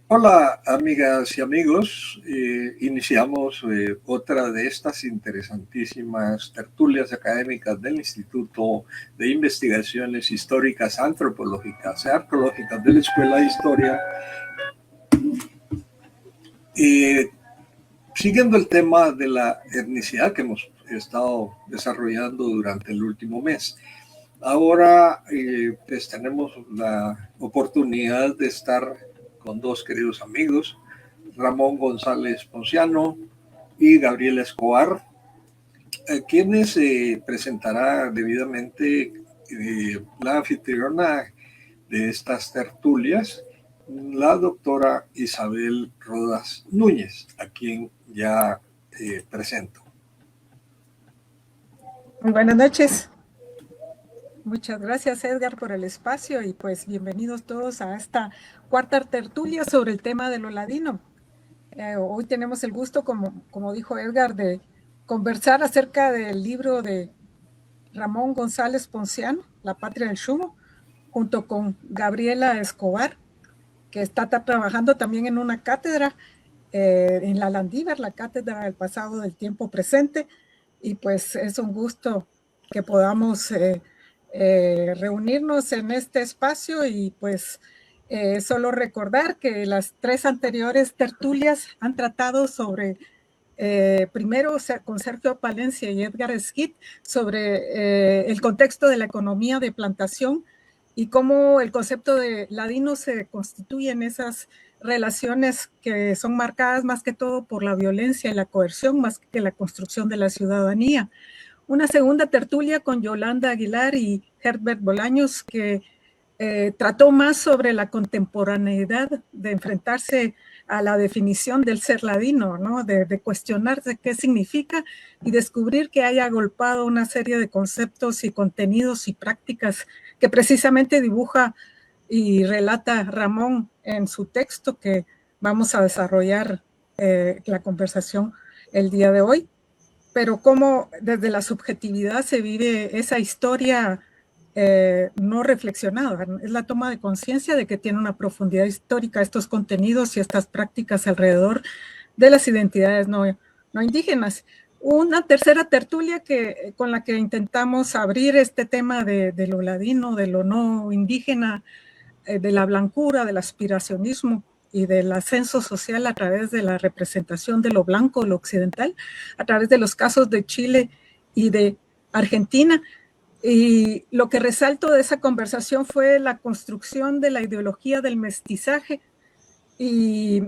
Hola, amigas y amigos. Iniciamos otra de estas interesantísimas tertulias académicas del Instituto de Investigaciones Históricas Antropológicas y Arqueológicas de la Escuela de Historia. Eh, Siguiendo el tema de la etnicidad que hemos estado desarrollando durante el último mes. Ahora pues tenemos la oportunidad de estar con dos queridos amigos, Ramón González Ponciano y Gabriela Escobar, quienes presentará debidamente la anfitriona de estas tertulias, la doctora Isabel Rodas Núñez, a quien ya presento. Muy buenas noches. Muchas gracias, Edgar, por el espacio y pues bienvenidos todos a esta cuarta tertulia sobre el tema de lo ladino. Hoy tenemos el gusto, como dijo Edgar, de conversar acerca del libro de Ramón González Ponciano, La Patria del Chumo, junto con Gabriela Escobar, que está trabajando también en una cátedra en la Landívar, la cátedra del pasado del tiempo presente, y pues es un gusto que podamos reunirnos en este espacio y pues solo recordar que las tres anteriores tertulias han tratado sobre, primero con Sergio Palencia y Edgar Esquit, sobre el contexto de la economía de plantación y cómo el concepto de ladino se constituye en esas relaciones que son marcadas más que todo por la violencia y la coerción, más que la construcción de la ciudadanía. Una segunda tertulia con Yolanda Aguilar y Herbert Bolaños, que trató más sobre la contemporaneidad de enfrentarse a la definición del ser ladino, ¿no? de cuestionarse qué significa y descubrir que haya agolpado una serie de conceptos y contenidos y prácticas que precisamente dibuja y relata Ramón en su texto que vamos a desarrollar la conversación el día de hoy, pero cómo desde la subjetividad se vive esa historia no reflexionada. Es la toma de conciencia de que tiene una profundidad histórica estos contenidos y estas prácticas alrededor de las identidades no indígenas. Una tercera tertulia con la que intentamos abrir este tema de lo ladino, de lo no indígena, de la blancura, del aspiracionismo y del ascenso social a través de la representación de lo blanco, lo occidental, a través de los casos de Chile y de Argentina. Y lo que resalto de esa conversación fue la construcción de la ideología del mestizaje y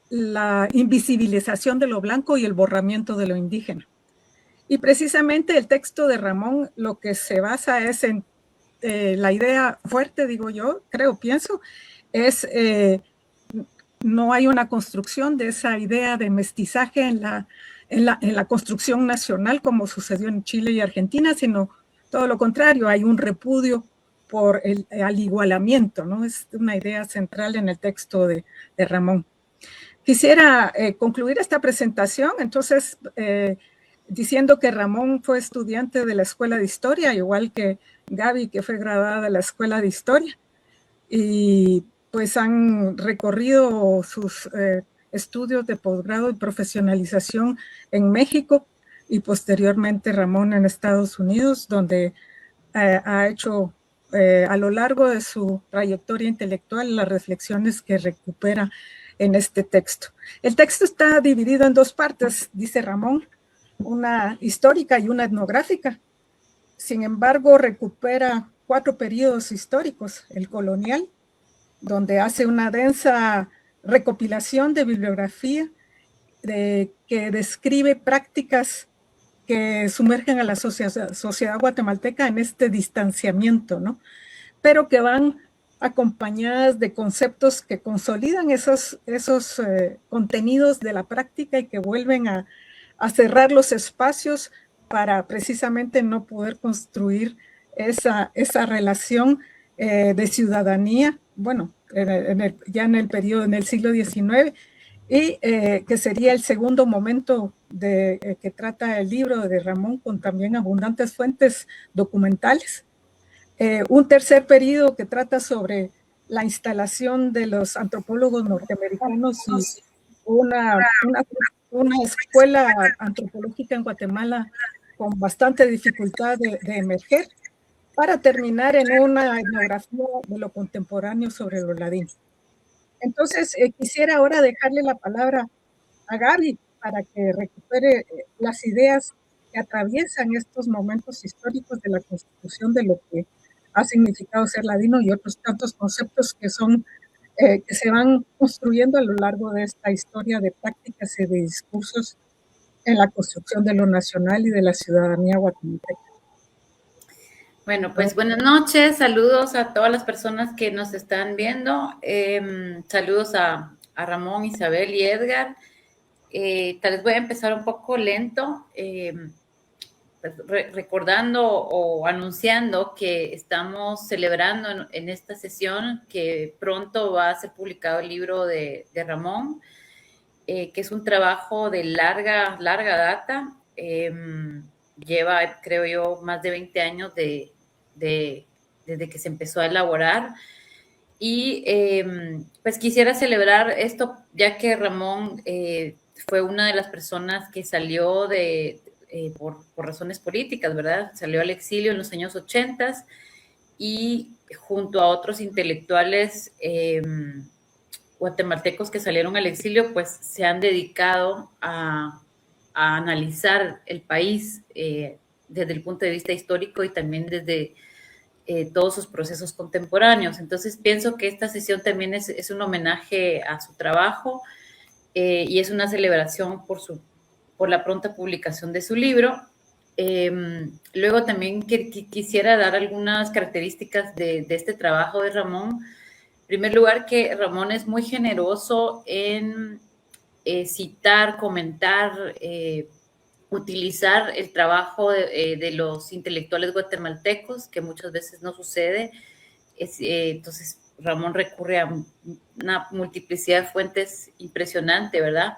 la invisibilización de lo blanco y el borramiento de lo indígena. Y precisamente el texto de Ramón lo que se basa es en la idea fuerte, digo yo, pienso, es no hay una construcción de esa idea de mestizaje en la construcción nacional como sucedió en Chile y Argentina, sino todo lo contrario, hay un repudio por al igualamiento, ¿no? Es una idea central en el texto de Ramón. Quisiera concluir esta presentación, entonces, diciendo que Ramón fue estudiante de la Escuela de Historia, igual que Gaby, que fue graduada de la Escuela de Historia, y pues han recorrido sus estudios de posgrado y profesionalización en México y posteriormente Ramón en Estados Unidos, donde ha hecho a lo largo de su trayectoria intelectual las reflexiones que recupera en este texto. El texto está dividido en dos partes, dice Ramón, una histórica y una etnográfica. Sin embargo, recupera 4 periodos históricos: el colonial, donde hace una densa recopilación de bibliografía que describe prácticas que sumergen a la sociedad guatemalteca en este distanciamiento, ¿no? Pero que van acompañadas de conceptos que consolidan esos contenidos de la práctica y que vuelven a cerrar los espacios para precisamente no poder construir esa relación de ciudadanía, bueno, ya en el periodo, en el siglo XIX, y que sería el segundo momento que trata el libro de Ramón, con también abundantes fuentes documentales. Un tercer periodo que trata sobre la instalación de los antropólogos norteamericanos y una escuela antropológica en Guatemala con bastante dificultad de emerger, para terminar en una etnografía de lo contemporáneo sobre lo ladino. Entonces, quisiera ahora dejarle la palabra a Gaby para que recupere las ideas que atraviesan estos momentos históricos de la constitución de lo que ha significado ser ladino y otros tantos conceptos que son que se van construyendo a lo largo de esta historia de prácticas y de discursos en la construcción de lo nacional y de la ciudadanía guatemalteca. Bueno, pues buenas noches, saludos a todas las personas que nos están viendo, saludos a Ramón, Isabel y Edgar. Tal vez voy a empezar un poco lento, pues, recordando o anunciando que estamos celebrando en esta sesión que pronto va a ser publicado el libro de Ramón, que es un trabajo de larga data. Lleva, creo yo, más de 20 años desde que se empezó a elaborar. Y pues quisiera celebrar esto, ya que Ramón fue una de las personas que salió por razones políticas, ¿verdad? Salió al exilio en los años 80 y junto a otros intelectuales guatemaltecos que salieron al exilio, pues se han dedicado a analizar el país desde el punto de vista histórico y también desde todos sus procesos contemporáneos. Entonces pienso que esta sesión también es un homenaje a su trabajo y es una celebración por la pronta publicación de su libro. Luego también quisiera dar algunas características de este trabajo de Ramón. En primer lugar, que Ramón es muy generoso en citar, comentar, utilizar el trabajo de los intelectuales guatemaltecos, que muchas veces no sucede. Entonces, Ramón recurre a una multiplicidad de fuentes impresionante, ¿verdad?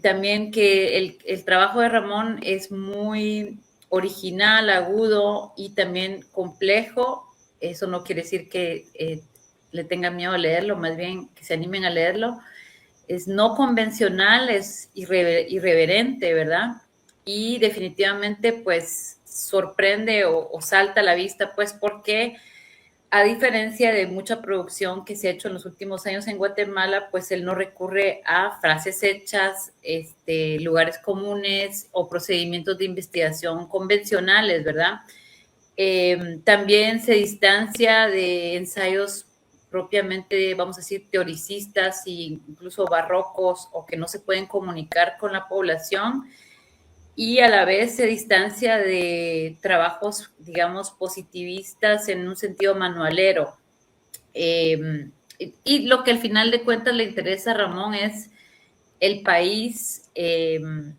También que el trabajo de Ramón es muy original, agudo y también complejo. Eso no quiere decir que le tengan miedo a leerlo, más bien que se animen a leerlo. Es no convencional, es irreverente, ¿verdad? Y definitivamente, pues, sorprende o salta a la vista, pues, porque a diferencia de mucha producción que se ha hecho en los últimos años en Guatemala, pues él no recurre a frases hechas, lugares comunes o procedimientos de investigación convencionales, ¿verdad? También se distancia de ensayos propiamente, vamos a decir, teoricistas e incluso barrocos o que no se pueden comunicar con la población, y a la vez se distancia de trabajos, digamos, positivistas en un sentido manualero. Y lo que al final de cuentas le interesa a Ramón es el país en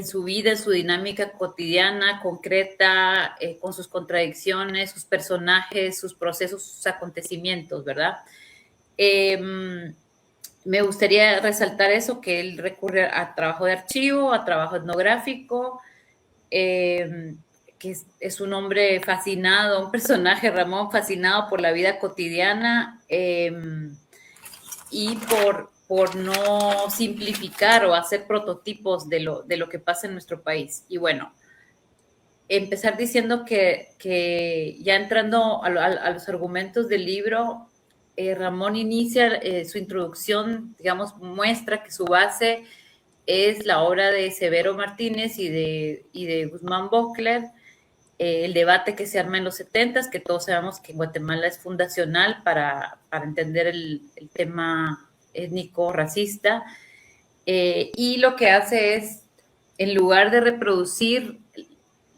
su vida, en su dinámica cotidiana, concreta, con sus contradicciones, sus personajes, sus procesos, sus acontecimientos, ¿verdad? Me gustaría resaltar eso, que él recurre a trabajo de archivo, a trabajo etnográfico, que es un hombre fascinado, un personaje, Ramón, fascinado por la vida cotidiana y por no simplificar o hacer prototipos de lo que pasa en nuestro país. Y bueno, empezar diciendo que ya entrando a los argumentos del libro, Ramón inicia su introducción, digamos, muestra que su base es la obra de Severo Martínez y de Guzmán Bockler, el debate que se arma en los 70s, que todos sabemos que en Guatemala es fundacional para entender el tema étnico racista, y lo que hace es, en lugar de reproducir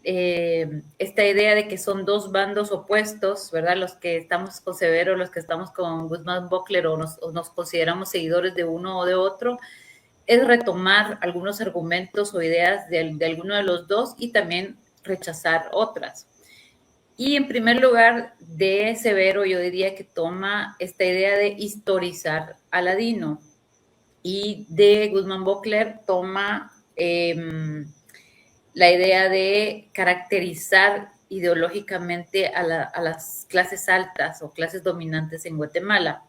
esta idea de que son dos bandos opuestos, ¿verdad? Los que estamos con Severo, los que estamos con Guzmán Bockler o nos consideramos seguidores de uno o de otro, es retomar algunos argumentos o ideas de alguno de los dos y también rechazar otras. Y en primer lugar, de Severo yo diría que toma esta idea de historizar a Ladino, y de Guzmán Bockler toma la idea de caracterizar ideológicamente a las clases altas o clases dominantes en Guatemala.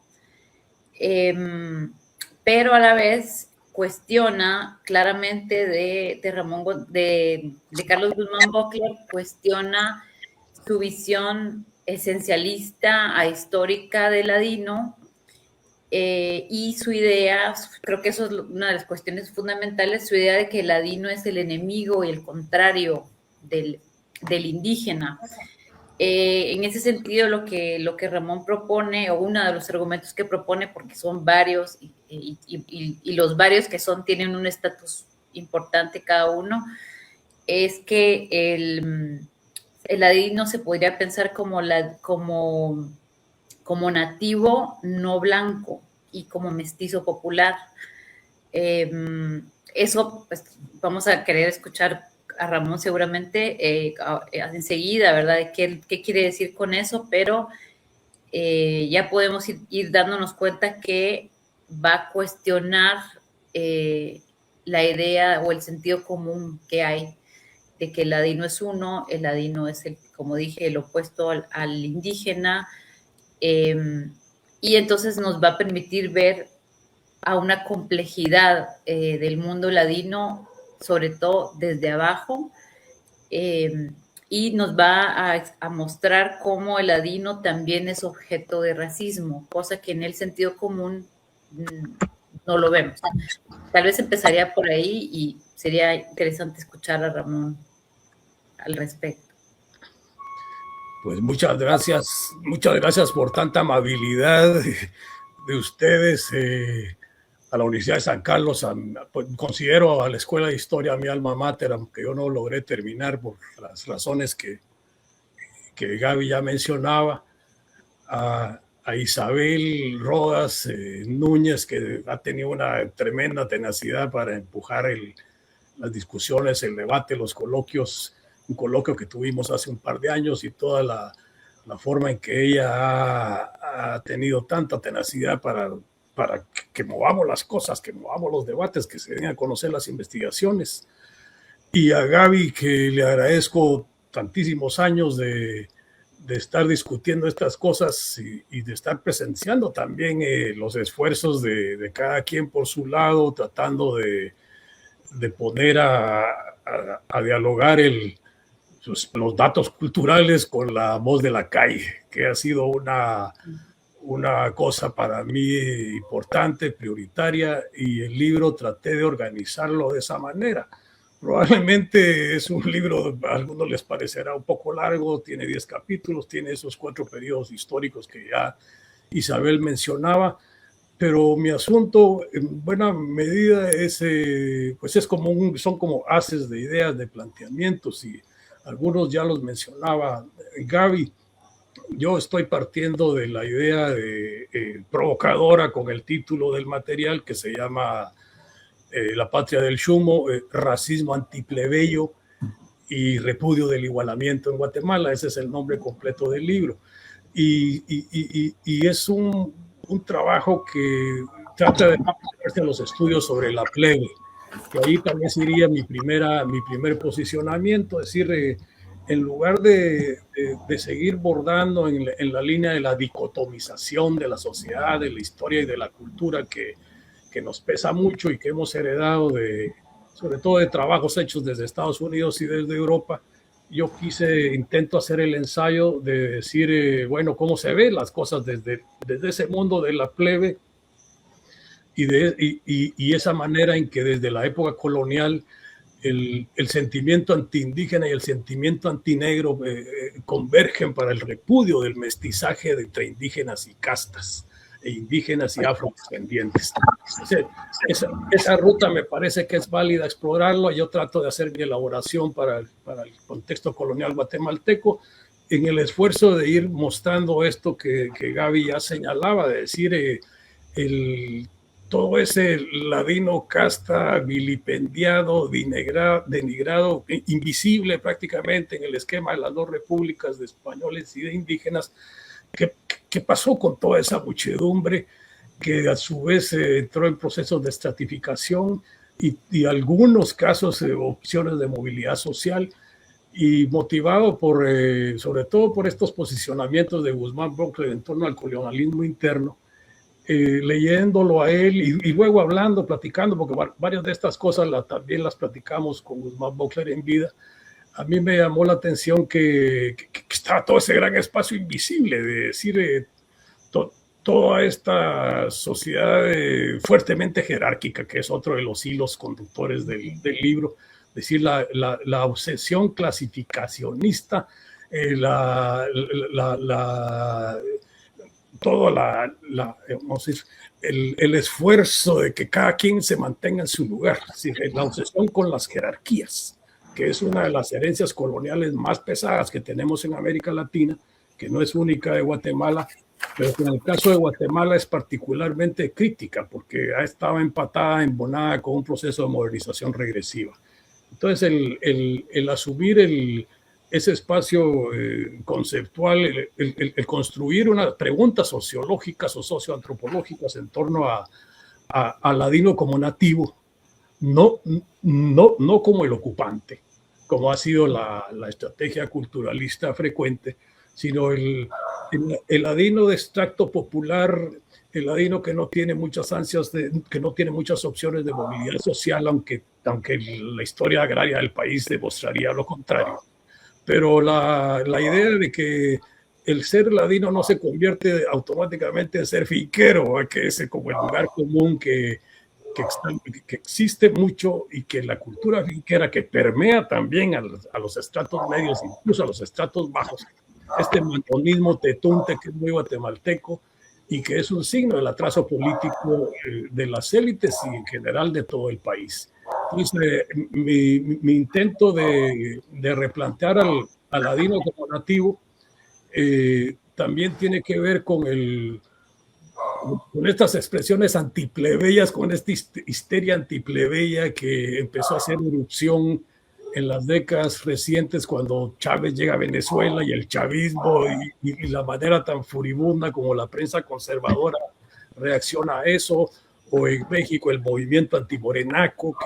Pero a la vez cuestiona claramente de Carlos Guzmán Butler, cuestiona su visión esencialista, ahistórica de Ladino, y su idea, creo que eso es una de las cuestiones fundamentales, su idea de que Ladino es el enemigo y el contrario del indígena. En ese sentido, lo que Ramón propone, o uno de los argumentos que propone, porque son varios, y los varios que son tienen un estatus importante cada uno, es que el ladino se podría pensar como nativo no blanco y como mestizo popular. Eso, pues, vamos a querer escuchar a Ramón seguramente enseguida, ¿verdad? ¿Qué quiere decir con eso? Pero ya podemos ir dándonos cuenta que va a cuestionar la idea o el sentido común que hay de que el ladino es uno, el ladino es, como dije, el opuesto al indígena, y entonces nos va a permitir ver a una complejidad del mundo ladino, sobre todo desde abajo, y nos va a mostrar cómo el ladino también es objeto de racismo, cosa que en el sentido común no lo vemos. Tal vez empezaría por ahí y sería interesante escuchar a Ramón al respecto. Pues muchas gracias por tanta amabilidad de ustedes. A la Universidad de San Carlos, pues, considero a la Escuela de Historia mi alma mater, aunque yo no logré terminar por las razones que Gaby ya mencionaba. A Isabel Rodas Núñez, que ha tenido una tremenda tenacidad para empujar las discusiones, el debate, los coloquios, un coloquio que tuvimos hace un par de años, y toda la forma en que ella ha tenido tanta tenacidad para que movamos las cosas, que movamos los debates, que se den a conocer las investigaciones. Y a Gaby, que le agradezco tantísimos años de estar discutiendo estas cosas y de estar presenciando también los esfuerzos de cada quien por su lado, tratando de poner a dialogar los datos culturales con la voz de la calle, que ha sido una cosa para mí importante, prioritaria, y el libro traté de organizarlo de esa manera. Probablemente es un libro, a algunos les parecerá un poco largo, tiene 10 capítulos, tiene esos 4 periodos históricos que ya Isabel mencionaba, pero mi asunto en buena medida pues son como haces de ideas, de planteamientos, y algunos ya los mencionaba Gaby. Yo estoy partiendo de la idea provocadora con el título del material, que se llama La patria del Xumo, racismo antiplebeyo y repudio del igualamiento en Guatemala. Ese es el nombre completo del libro. Y es un trabajo que trata de hacer los estudios sobre la plebe, que ahí también sería mi primer posicionamiento, es decir, en lugar de seguir bordando en la línea de la dicotomización de la sociedad, de la historia y de la cultura que nos pesa mucho y que hemos heredado sobre todo de trabajos hechos desde Estados Unidos y desde Europa, yo intento hacer el ensayo de decir, bueno, cómo se ven las cosas desde ese mundo de la plebe y esa manera en que desde la época colonial el sentimiento antiindígena y el sentimiento antinegro convergen para el repudio del mestizaje entre indígenas y castas, e indígenas y afrodescendientes. Esa ruta me parece que es válida explorarlo. Yo trato de hacer mi elaboración para el contexto colonial guatemalteco, en el esfuerzo de ir mostrando esto que Gaby ya señalaba, de decir, todo ese ladino casta vilipendiado, denigrado, invisible prácticamente en el esquema de las 2 repúblicas de españoles y de indígenas. ¿Qué pasó con toda esa muchedumbre que a su vez entró en procesos de estratificación y algunos casos opciones de movilidad social? y motivado por, sobre todo por estos posicionamientos de Guzmán Bocler en torno al colonialismo interno, leyéndolo a él y luego hablando, platicando, porque varias de estas cosas también las platicamos con Guzmán Bocler en vida. A mí me llamó la atención que estaba todo ese gran espacio invisible, de decir, toda esta sociedad fuertemente jerárquica, que es otro de los hilos conductores del libro, es decir, la obsesión clasificacionista, todo vamos a decir, el esfuerzo de que cada quien se mantenga en su lugar, es decir, la obsesión con las jerarquías, que es una de las herencias coloniales más pesadas que tenemos en América Latina, que no es única de Guatemala, pero que en el caso de Guatemala es particularmente crítica, porque ha estado empatada, embonada con un proceso de modernización regresiva. Entonces, el asumir ese espacio conceptual, el construir unas preguntas sociológicas o socioantropológicas en torno a ladino como nativo, no como el ocupante, como ha sido la estrategia culturalista frecuente, sino el ladino de extracto popular, el ladino que no tiene muchas ansias, que no tiene muchas opciones de movilidad social, aunque la historia agraria del país demostraría lo contrario. Pero la idea de que el ser ladino no se convierte automáticamente en ser finquero, que es como el lugar común que existe mucho, y que la cultura finquera, que permea también a los estratos medios, incluso a los estratos bajos, este manconismo tetunte que es muy guatemalteco y que es un signo del atraso político de las élites y en general de todo el país. Entonces, mi intento de replantear al ladino como nativo también tiene que ver con estas expresiones antiplebeyas, con esta histeria antiplebeya que empezó a hacer erupción en las décadas recientes, cuando Chávez llega a Venezuela y el chavismo y la manera tan furibunda como la prensa conservadora reacciona a eso, o en México el movimiento antimorenaco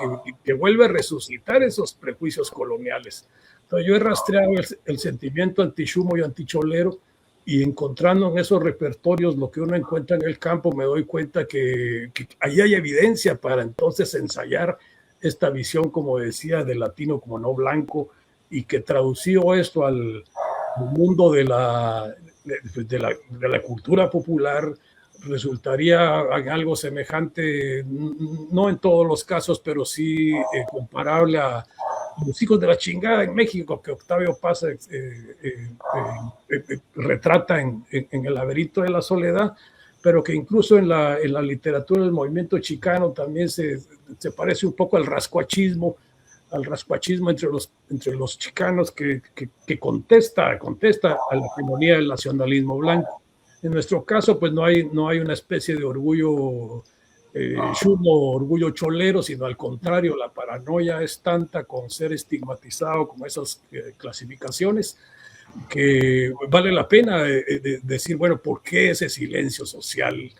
que vuelve a resucitar esos prejuicios coloniales. Entonces yo he rastreado el sentimiento antichumo y anticholero, y encontrando en esos repertorios lo que uno encuentra en el campo, me doy cuenta que ahí hay evidencia para entonces ensayar esta visión, como decía, del latino como no blanco, y que traducido esto al mundo de la cultura popular resultaría en algo semejante, no en todos los casos, pero sí comparable a Los hijos de la chingada en México, que Octavio Paz retrata en El laberinto de la soledad, pero que incluso en la literatura del movimiento chicano también se parece un poco al rascuachismo entre los chicanos, que contesta a la hegemonía del nacionalismo blanco. En nuestro caso, pues no hay una especie de orgullo chumo, orgullo cholero, sino al contrario, la paranoia es tanta con ser estigmatizado como esas clasificaciones, que vale la pena decir, bueno, ¿por qué ese silencio social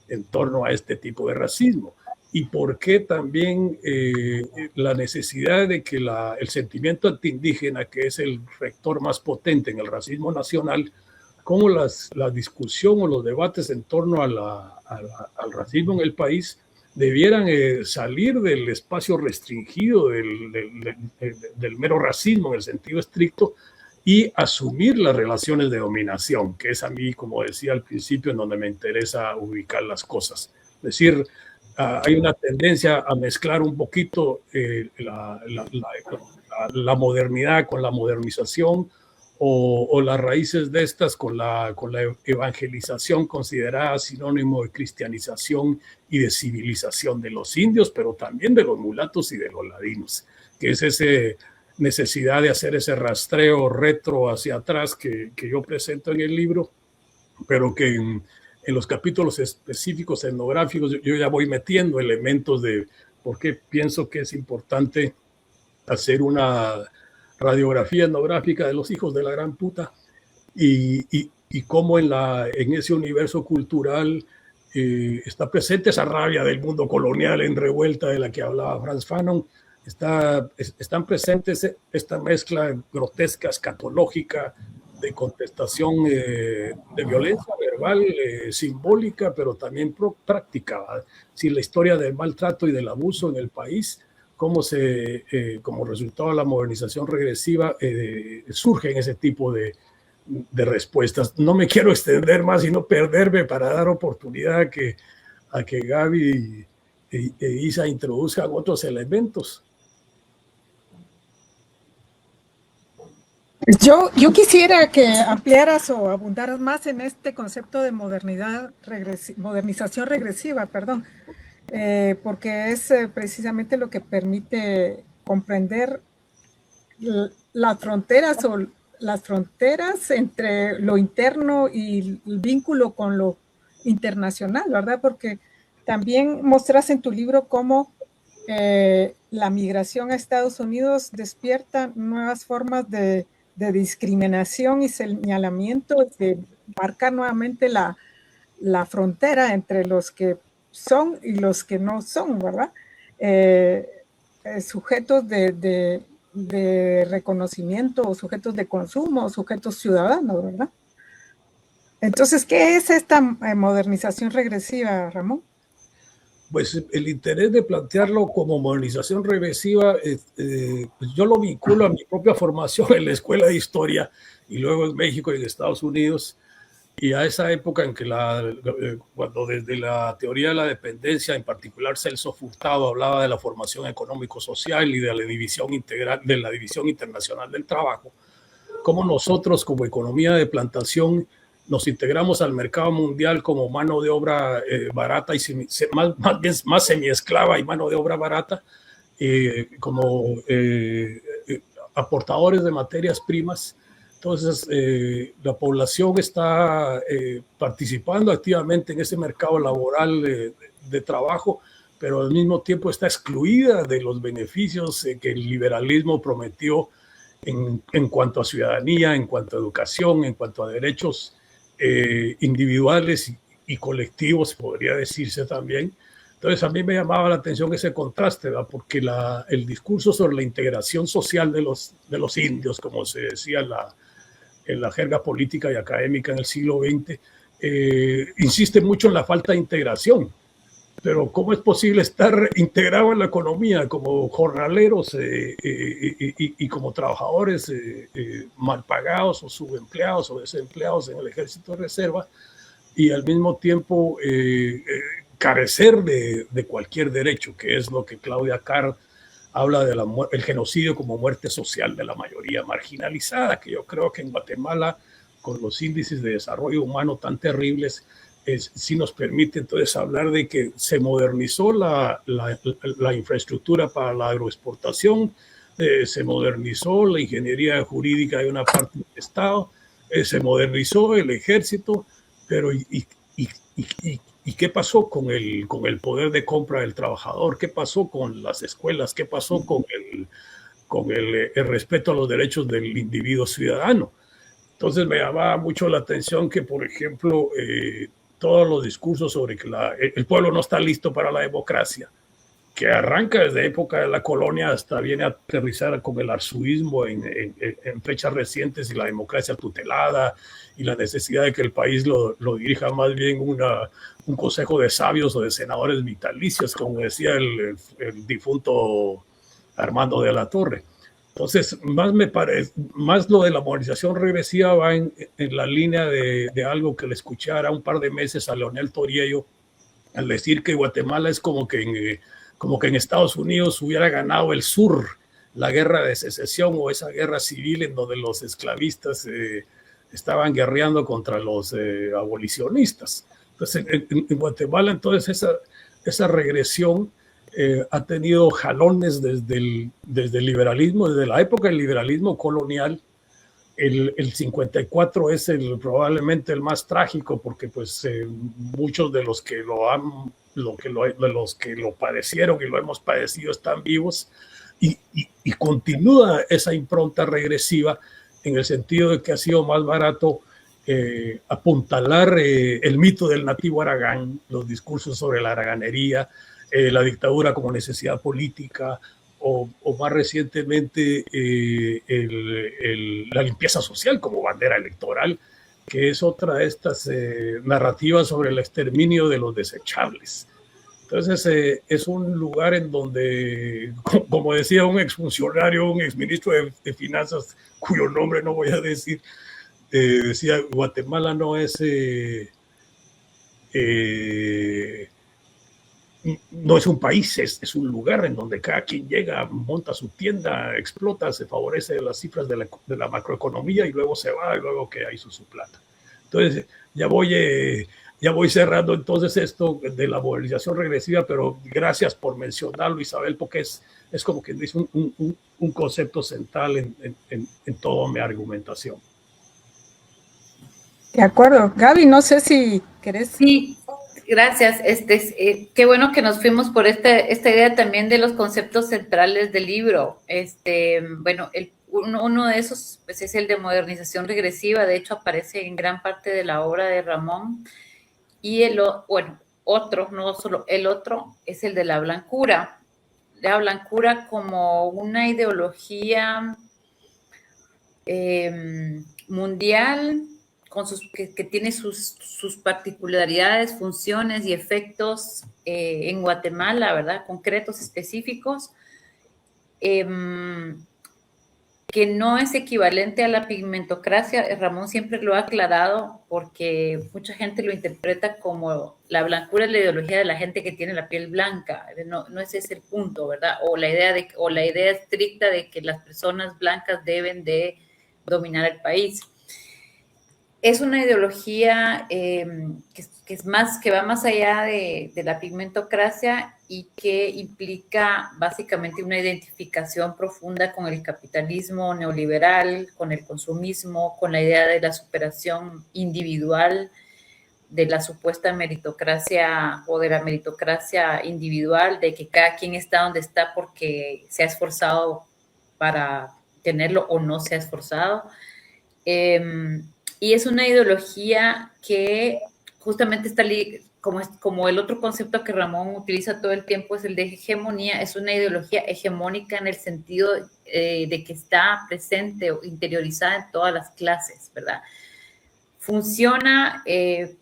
en torno a este tipo de racismo? Y por qué también la necesidad de que el sentimiento antiindígena, que es el rector más potente en el racismo nacional, cómo la discusión o los debates en torno al racismo en el país debieran salir del espacio restringido del mero racismo en el sentido estricto, y asumir las relaciones de dominación, que es a mí, como decía al principio, en donde me interesa ubicar las cosas. Es decir, hay una tendencia a mezclar un poquito la modernidad con la modernización, o las raíces de estas con la evangelización, considerada sinónimo de cristianización y de civilización de los indios, pero también de los mulatos y de los ladinos, que es esa necesidad de hacer ese rastreo retro hacia atrás que yo presento en el libro, pero que en los capítulos específicos etnográficos yo ya voy metiendo elementos de por qué pienso que es importante hacer una radiografía etnográfica de los hijos de la gran puta, y cómo en ese universo cultural está presente esa rabia del mundo colonial en revuelta de la que hablaba Frantz Fanon, están presentes esta mezcla grotesca, escatológica, de contestación de violencia verbal, simbólica, pero también práctica. Si la historia del maltrato y del abuso en el país, cómo como resultado de la modernización regresiva, surgen ese tipo de respuestas. No me quiero extender más y no perderme para dar oportunidad a que Gaby e Isa introduzcan otros elementos. Yo quisiera que ampliaras o abundaras más en este concepto de modernización regresiva, porque es precisamente lo que permite comprender las fronteras entre lo interno y el vínculo con lo internacional, ¿verdad? Porque también mostras en tu libro cómo la migración a Estados Unidos despierta nuevas formas de discriminación y señalamiento, de marcar nuevamente la frontera entre los que son y los que no son, ¿verdad? Sujetos de reconocimiento, o sujetos de consumo, o sujetos ciudadanos, ¿verdad? Entonces, ¿qué es esta modernización regresiva, Ramón? Pues el interés de plantearlo como modernización regresiva, pues yo lo vinculo a mi propia formación en la escuela de historia y luego en México y en Estados Unidos, y a esa época en que cuando desde la teoría de la dependencia, en particular Celso Furtado, hablaba de la formación económico-social y de la división integral, de la división internacional del trabajo, cómo nosotros como economía de plantación nos integramos al mercado mundial como mano de obra barata y más semiesclava y mano de obra barata, como aportadores de materias primas. Entonces, la población está participando activamente en ese mercado laboral de trabajo, pero al mismo tiempo está excluida de los beneficios que el liberalismo prometió en cuanto a ciudadanía, en cuanto a educación, en cuanto a derechos individuales y colectivos, podría decirse también. Entonces a mí me llamaba la atención ese contraste, ¿verdad? Porque el discurso sobre la integración social de los indios, como se decía en la jerga política y académica en el siglo XX, insiste mucho en la falta de integración. Pero ¿cómo es posible estar integrado en la economía como jornaleros y como trabajadores mal pagados o subempleados o desempleados en el ejército de reserva y al mismo tiempo carecer de cualquier derecho, que es lo que Claudia Card habla el genocidio como muerte social de la mayoría marginalizada, que yo creo que en Guatemala, con los índices de desarrollo humano tan terribles, sí nos permite entonces hablar de que se modernizó la infraestructura para la agroexportación, se modernizó la ingeniería jurídica de una parte del Estado, se modernizó el ejército, pero ¿y qué pasó con el poder de compra del trabajador? ¿Qué pasó con las escuelas? ¿Qué pasó con el respeto a los derechos del individuo ciudadano? Entonces me llamaba mucho la atención que, por ejemplo, todos los discursos sobre que el pueblo no está listo para la democracia, que arranca desde época de la colonia hasta viene a aterrizar con el arzuismo en fechas recientes y la democracia tutelada y la necesidad de que el país lo dirija más bien un consejo de sabios o de senadores vitalicios, como decía el difunto Armando de la Torre. Entonces, más lo de la modernización regresiva va en la línea de algo que le escuché ahora un par de meses a Leonel Toriello al decir que Guatemala es como que en Estados Unidos hubiera ganado el sur, la guerra de secesión o esa guerra civil en donde los esclavistas estaban guerreando contra los abolicionistas. Entonces, en Guatemala, entonces, esa regresión ha tenido jalones desde el liberalismo, desde la época del liberalismo colonial. El 54 es probablemente el más trágico porque pues muchos de los que lo padecieron y lo hemos padecido están vivos y continúa esa impronta regresiva en el sentido de que ha sido más barato apuntalar el mito del nativo Aragán, los discursos sobre la araganería, la dictadura como necesidad política o más recientemente la limpieza social como bandera electoral, que es otra de estas narrativas sobre el exterminio de los desechables. Entonces es un lugar en donde, como decía un exfuncionario, un exministro de Finanzas, cuyo nombre no voy a decir, decía, Guatemala no es... no es un país, es un lugar en donde cada quien llega, monta su tienda, explota, se favorece las cifras de la macroeconomía y luego se va y luego queda ahí su plata. Entonces, ya voy cerrando entonces esto de la movilización regresiva, pero gracias por mencionarlo, Isabel, porque es como que dice un concepto central en toda mi argumentación. De acuerdo. Gaby, no sé si querés... Sí, gracias. Qué bueno que nos fuimos por esta idea también de los conceptos centrales del libro. Bueno, uno de esos pues, es el de modernización regresiva. De hecho, aparece en gran parte de la obra de Ramón. Y otro, no solo el otro, es el de la blancura. La blancura como una ideología mundial que tiene sus particularidades, funciones y efectos en Guatemala, ¿verdad? Concretos, específicos, que no es equivalente a la pigmentocracia. Ramón siempre lo ha aclarado porque mucha gente lo interpreta como la blancura es la ideología de la gente que tiene la piel blanca. No ese es el punto, ¿verdad? O la idea estricta de que las personas blancas deben de dominar el país. Es una ideología que va más allá de la pigmentocracia y que implica básicamente una identificación profunda con el capitalismo neoliberal, con el consumismo, con la idea de la superación individual, de la supuesta meritocracia o de la meritocracia individual, de que cada quien está donde está porque se ha esforzado para tenerlo o no se ha esforzado. Y es una ideología que justamente está como el otro concepto que Ramón utiliza todo el tiempo es el de hegemonía. Es una ideología hegemónica en el sentido de que está presente o interiorizada en todas las clases, ¿verdad? Funciona en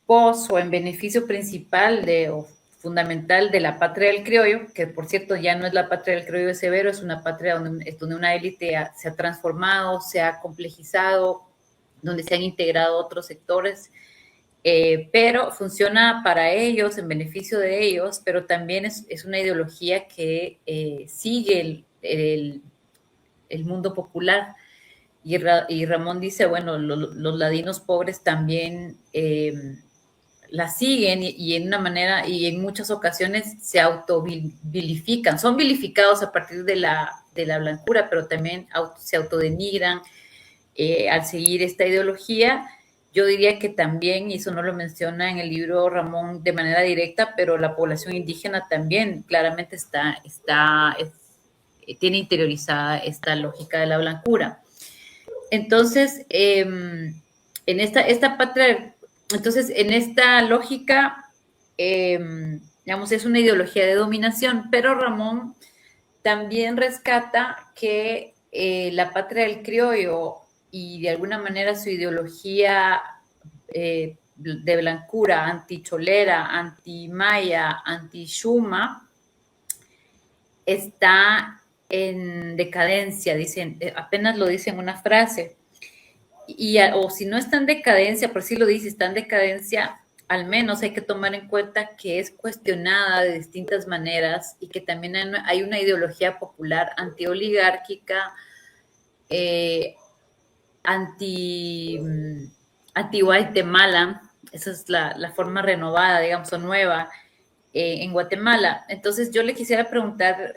pos o en beneficio principal o fundamental de la patria del criollo, que por cierto ya no es la patria del criollo de Severo, es una patria donde una élite se ha transformado, se ha complejizado, donde se han integrado otros sectores, pero funciona para ellos, en beneficio de ellos, pero también es una ideología que sigue el mundo popular. Y Ramón dice, bueno, los ladinos pobres también la siguen y en una manera y en muchas ocasiones se autovilifican, son vilificados a partir de la blancura, pero también se autodenigran al seguir esta ideología. Yo diría que también, y eso no lo menciona en el libro Ramón de manera directa, pero la población indígena también claramente tiene interiorizada esta lógica de la blancura. Entonces, en esta patria, entonces, en esta lógica, digamos, es una ideología de dominación, pero Ramón también rescata que la patria del criollo y de alguna manera su ideología de blancura, anticholera, anti-maya, anti-shuma, está en decadencia, dicen, apenas lo dice en una frase. O si no está en decadencia, por si lo dice, está en decadencia, al menos hay que tomar en cuenta que es cuestionada de distintas maneras y que también hay una ideología popular antioligárquica, anti-Guatemala, esa es la forma renovada, digamos, o nueva, en Guatemala. Entonces yo le quisiera preguntar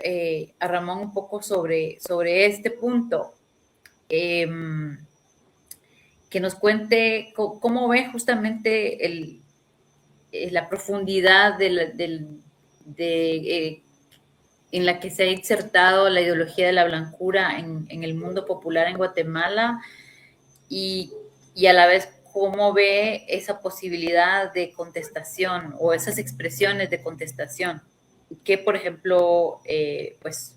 a Ramón un poco sobre este punto. Que nos cuente cómo ve justamente la profundidad en la que se ha insertado la ideología de la blancura en el mundo popular en Guatemala y a la vez cómo ve esa posibilidad de contestación o esas expresiones de contestación. que, por ejemplo, pues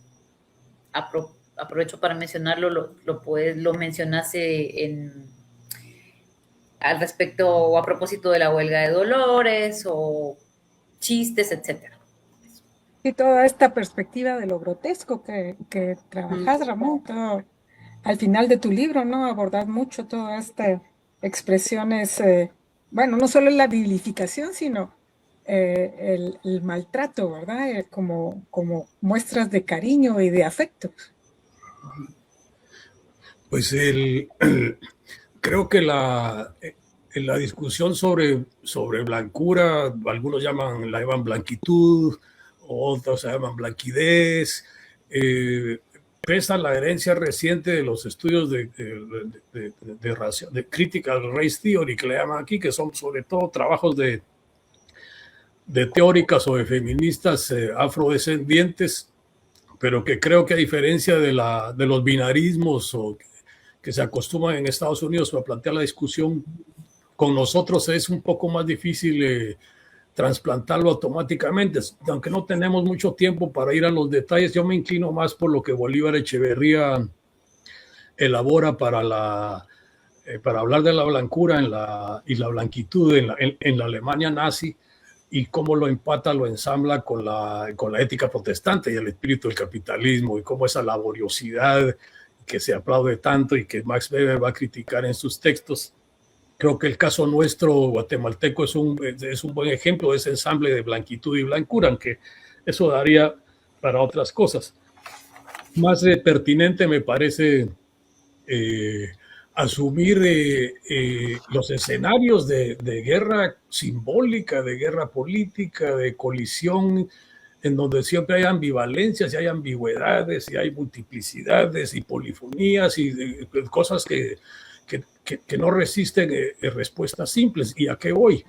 aprovecho para mencionarlo, lo mencionaste al respecto o a propósito de la huelga de Dolores o chistes, etcétera. Y toda esta perspectiva de lo grotesco que trabajas, Ramón, todo, al final de tu libro, ¿no? Abordás mucho todas estas expresiones, bueno, no solo la vilificación, sino el maltrato, ¿verdad? Como muestras de cariño y de afecto. Pues creo que la discusión sobre blancura, algunos la llaman blanquitud, otros se llaman blanquidez, pesa la herencia reciente de los estudios de critical race theory, que le llaman aquí, que son sobre todo trabajos de teóricas o de feministas afrodescendientes, pero que creo que a diferencia de los binarismos o que se acostumbran en Estados Unidos a plantear la discusión, con nosotros es un poco más difícil trasplantarlo automáticamente. Aunque no tenemos mucho tiempo para ir a los detalles, yo me inclino más por lo que Bolívar Echeverría elabora para hablar de la blancura y la blanquitud en la Alemania nazi, y cómo lo empata, lo ensambla con la ética protestante y el espíritu del capitalismo, y cómo esa laboriosidad que se aplaude tanto y que Max Weber va a criticar en sus textos. Creo que el caso nuestro guatemalteco es un buen ejemplo de ese ensamble de blanquitud y blancura, aunque eso daría para otras cosas. Más pertinente me parece asumir los escenarios de guerra simbólica, de guerra política, de colisión, en donde siempre hay ambivalencias y hay ambigüedades y hay multiplicidades y polifonías y cosas que no resisten respuestas simples. ¿Y a qué voy?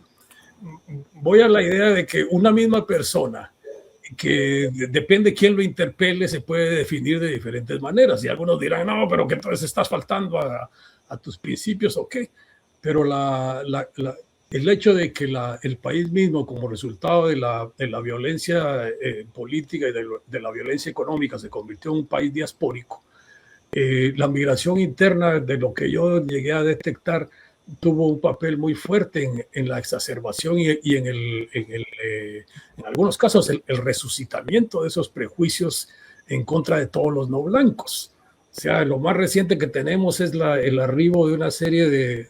Voy a la idea de que una misma persona, que depende de quién lo interpele, se puede definir de diferentes maneras. Y algunos dirán, no, pero que entonces estás faltando a tus principios, ok. Pero el hecho de que el país mismo, como resultado de la violencia política y de la violencia económica, se convirtió en un país diaspórico, la migración interna, de lo que yo llegué a detectar, tuvo un papel muy fuerte en la exacerbación y en algunos casos el resucitamiento de esos prejuicios en contra de todos los no blancos. O sea, lo más reciente que tenemos es el arribo de una serie de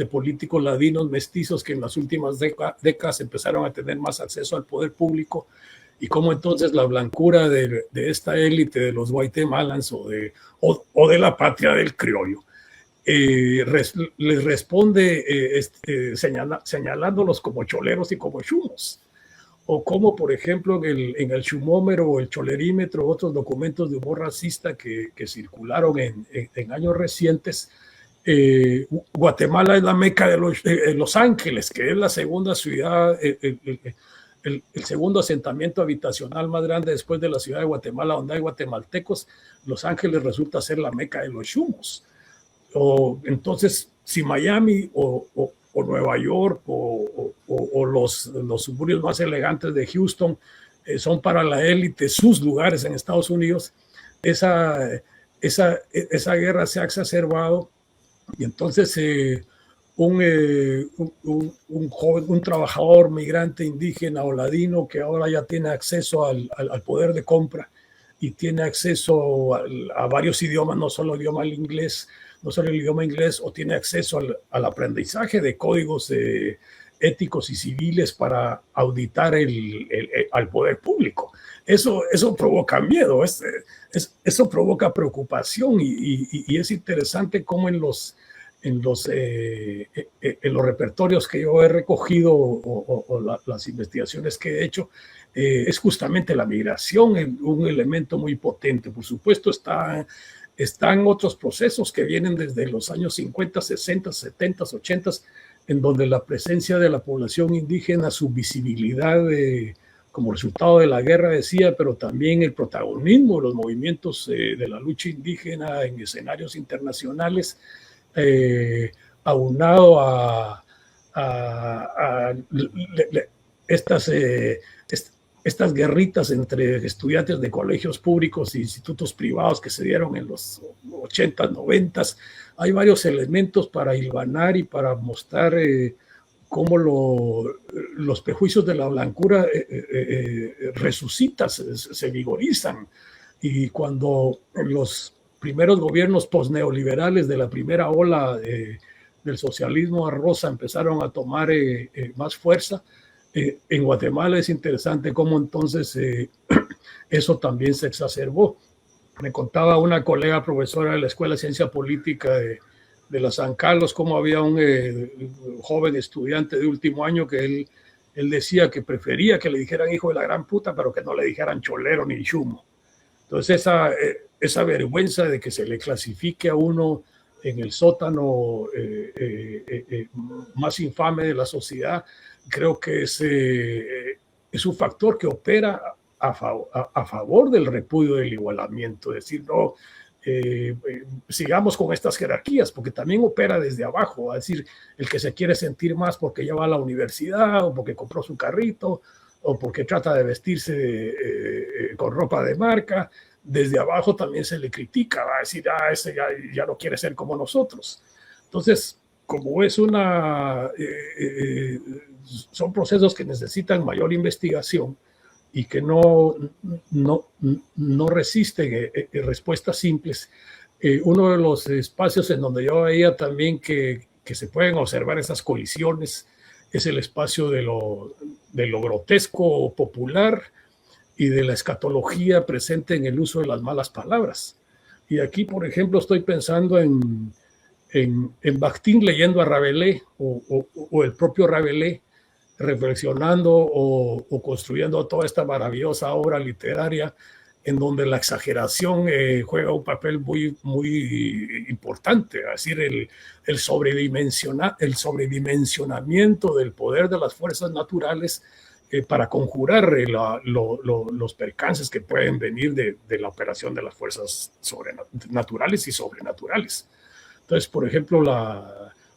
políticos ladinos mestizos que en las últimas décadas empezaron a tener más acceso al poder público, y cómo entonces la blancura de esta élite de los guatemalans o de la patria del criollo les responde señalándolos como choleros y como chumos. O como, por ejemplo, en el chumómetro o el cholerímetro, otros documentos de humor racista que circularon en años recientes, Guatemala es la meca de Los Ángeles, que es la segunda ciudad, el segundo asentamiento habitacional más grande después de la ciudad de Guatemala, donde hay guatemaltecos. Los Ángeles resulta ser la meca de los chumos. O entonces, si Miami o Nueva York o los suburbios más elegantes de Houston son para la élite sus lugares en Estados Unidos, esa guerra se ha exacerbado, y entonces un joven, un trabajador migrante indígena o ladino que ahora ya tiene acceso al poder de compra y tiene acceso a varios idiomas, no solo el idioma inglés, o tiene acceso al aprendizaje de códigos éticos y civiles para auditar al poder público. Eso provoca miedo, eso provoca preocupación, y es interesante cómo en los repertorios que yo he recogido o las investigaciones que he hecho, es justamente la migración un elemento muy potente. Por supuesto están otros procesos que vienen desde los años 50, 60, 70, 80, en donde la presencia de la población indígena, su visibilidad como resultado de la guerra, decía, pero también el protagonismo de los movimientos de la lucha indígena en escenarios internacionales, aunado a estas guerritas entre estudiantes de colegios públicos e institutos privados que se dieron en los 80, 90, hay varios elementos para hilvanar y para mostrar cómo los prejuicios de la blancura resucitan, se vigorizan. Y cuando los primeros gobiernos posneoliberales de la primera ola del socialismo a rosa empezaron a tomar más fuerza, en Guatemala es interesante cómo entonces eso también se exacerbó. Me contaba una colega profesora de la Escuela de Ciencia Política de la San Carlos, cómo había un joven estudiante de último año que él decía que prefería que le dijeran hijo de la gran puta, pero que no le dijeran cholero ni chumo. Entonces esa vergüenza de que se le clasifique a uno en el sótano más infame de la sociedad, creo que es un factor que opera a favor del repudio del igualamiento. Es decir, no, sigamos con estas jerarquías, porque también opera desde abajo. Es decir, el que se quiere sentir más porque ya va a la universidad o porque compró su carrito o porque trata de vestirse con ropa de marca, desde abajo también se le critica, va a decir, ese ya no quiere ser como nosotros. Entonces, como es son procesos que necesitan mayor investigación y que no resisten respuestas simples, uno de los espacios en donde yo veía también que se pueden observar esas colisiones es el espacio de lo grotesco popular y de la escatología presente en el uso de las malas palabras. Y aquí, por ejemplo, estoy pensando en Bakhtin leyendo a Rabelais o el propio Rabelais reflexionando o construyendo toda esta maravillosa obra literaria en donde la exageración juega un papel muy, muy importante, es decir, el sobredimensionamiento del poder de las fuerzas naturales para conjurar los percances que pueden venir de la operación de las fuerzas naturales y sobrenaturales. Entonces, por ejemplo,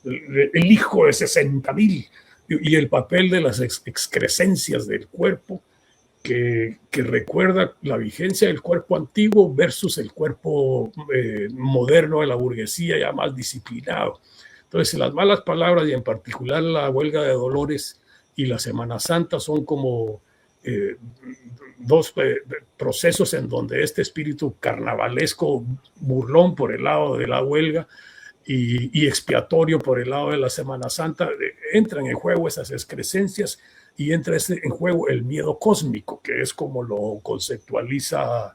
el hijo de 60,000 y el papel de las excrescencias del cuerpo que recuerda la vigencia del cuerpo antiguo versus el cuerpo moderno de la burguesía ya más disciplinado. Entonces, las malas palabras y en particular la huelga de Dolores y la Semana Santa son como dos procesos en donde este espíritu carnavalesco burlón por el lado de la huelga y expiatorio por el lado de la Semana Santa, entran en juego esas excrescencias y entra en juego el miedo cósmico, que es como lo conceptualiza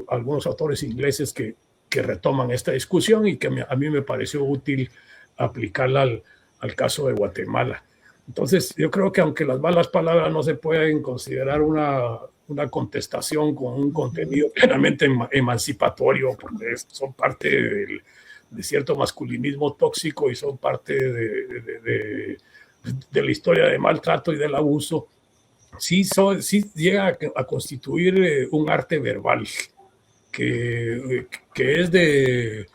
algunos autores ingleses que retoman esta discusión y que a mí me pareció útil aplicarla al caso de Guatemala. Entonces, yo creo que aunque las malas palabras no se pueden considerar una contestación con un contenido plenamente emancipatorio, porque son parte de cierto masculinismo tóxico y son parte de la historia de maltrato y del abuso, sí llega a constituir un arte verbal que es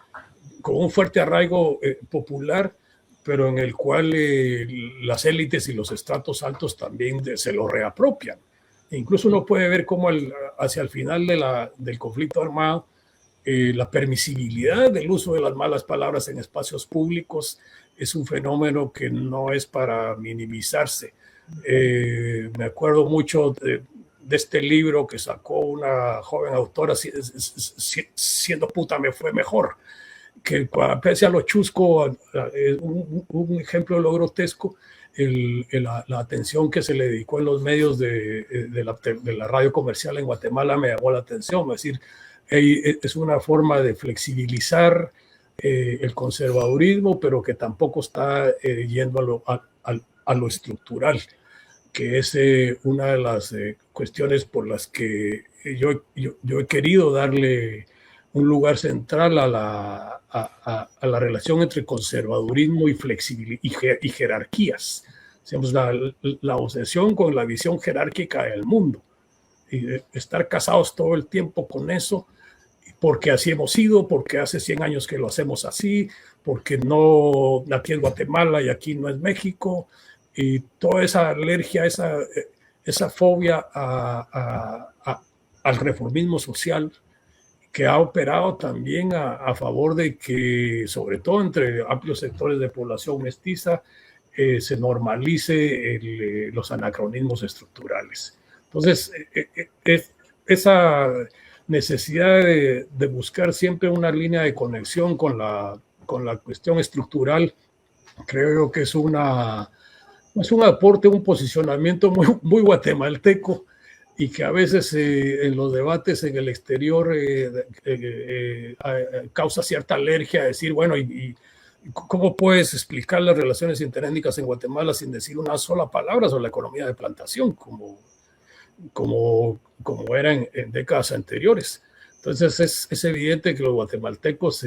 con un fuerte arraigo popular, pero en el cual las élites y los estratos altos también se lo reapropian. E incluso uno puede ver cómo hacia el final del conflicto armado, la permisibilidad del uso de las malas palabras en espacios públicos es un fenómeno que no es para minimizarse. Me acuerdo mucho de este libro que sacó una joven autora, Siendo puta me fue mejor, que pese a lo chusco, un ejemplo de lo grotesco, la atención que se le dedicó en los medios de la radio comercial en Guatemala me llamó la atención. Es decir, es una forma de flexibilizar el conservadurismo, pero que tampoco está yendo a lo estructural, que es una de las cuestiones por las que yo he querido darle un lugar central a la relación entre conservadurismo y flexibilidad y jerarquías. Digamos, la obsesión con la visión jerárquica del mundo y estar casados todo el tiempo con eso, porque así hemos sido, porque hace 100 años que lo hacemos así, porque no, aquí es Guatemala y aquí no es México, y toda esa alergia, esa fobia al reformismo social, que ha operado también a favor de que, sobre todo entre amplios sectores de población mestiza, se normalice los anacronismos estructurales. Entonces, esa necesidad de buscar siempre una línea de conexión con la cuestión estructural, creo que es un aporte, un posicionamiento muy guatemalteco, y que a veces en los debates en el exterior causa cierta alergia a decir, bueno, ¿y cómo puedes explicar las relaciones interétnicas en Guatemala sin decir una sola palabra sobre la economía de plantación, como era en décadas anteriores? Entonces es evidente que los guatemaltecos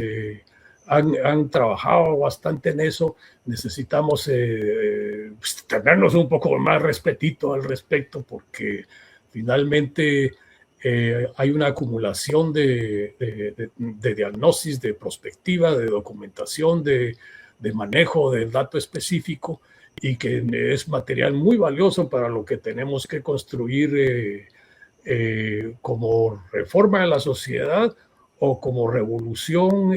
han trabajado bastante en eso. Necesitamos pues, tenernos un poco más respetito al respecto, porque finalmente hay una acumulación de diagnosis, de prospectiva, de documentación, de manejo del dato específico, y que es material muy valioso para lo que tenemos que construir como reforma de la sociedad o como revolución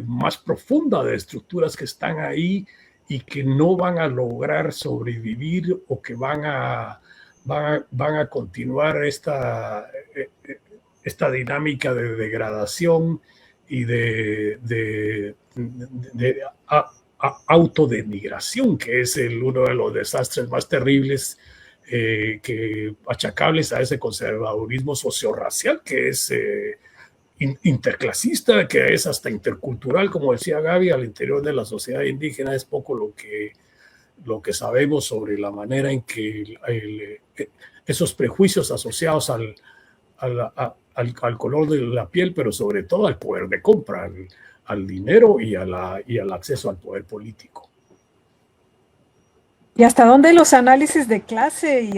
más profunda de estructuras que están ahí y que no van a lograr sobrevivir, o que van a continuar esta dinámica de degradación y de autodenigración, que es uno de los desastres más terribles que achacables a ese conservadurismo sociorracial que es interclasista, que es hasta intercultural, como decía Gaby, al interior de la sociedad indígena. Es poco lo que sabemos sobre la manera en que esos prejuicios asociados al color de la piel, pero sobre todo al poder de compra, al dinero y al acceso al poder político. ¿Y hasta dónde los análisis de clase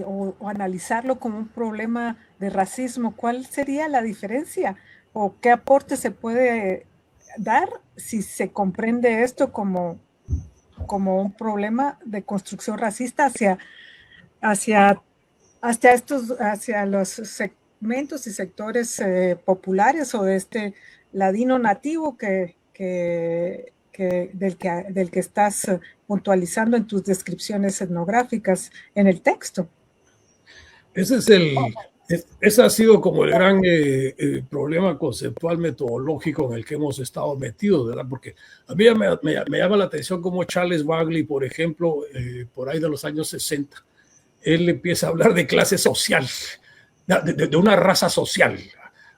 o analizarlo como un problema de racismo? ¿Cuál sería la diferencia? ¿O qué aporte se puede dar si se comprende esto como un problema de construcción racista hacia los segmentos y sectores populares, o de este ladino nativo del que estás puntualizando en tus descripciones etnográficas en el texto? Ese ha sido como el gran problema conceptual metodológico en el que hemos estado metidos, ¿verdad? Porque a mí me llama la atención cómo Charles Bagley, por ejemplo, por ahí de los años 60, él empieza a hablar de clase social, de una raza social.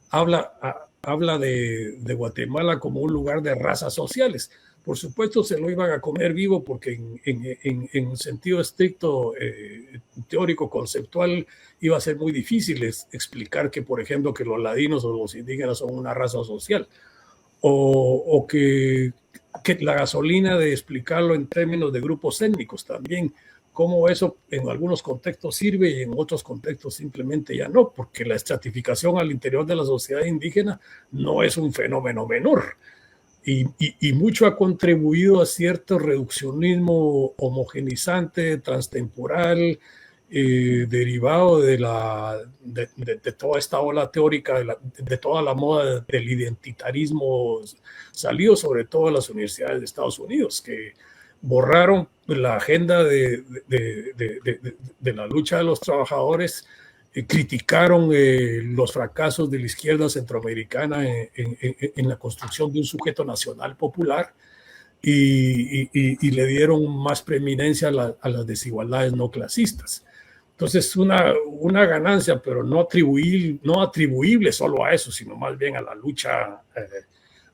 Habla de Guatemala como un lugar de razas sociales. Por supuesto, se lo iban a comer vivo, porque en sentido estricto, teórico, conceptual, iba a ser muy difícil explicar que, por ejemplo, que los ladinos o los indígenas son una raza social, o que la gasolina, de explicarlo en términos de grupos étnicos también, cómo eso en algunos contextos sirve y en otros contextos simplemente ya no, porque la estratificación al interior de la sociedad indígena no es un fenómeno menor. Y mucho ha contribuido a cierto reduccionismo homogenizante, transtemporal, derivado de toda esta ola teórica, de toda la moda del identitarismo salido sobre todo de las universidades de Estados Unidos, que borraron la agenda de la lucha de los trabajadores, criticaron los fracasos de la izquierda centroamericana en la construcción de un sujeto nacional popular, y le dieron más preeminencia a las desigualdades no clasistas. Entonces, una ganancia, pero no atribuible solo a eso, sino más bien a la lucha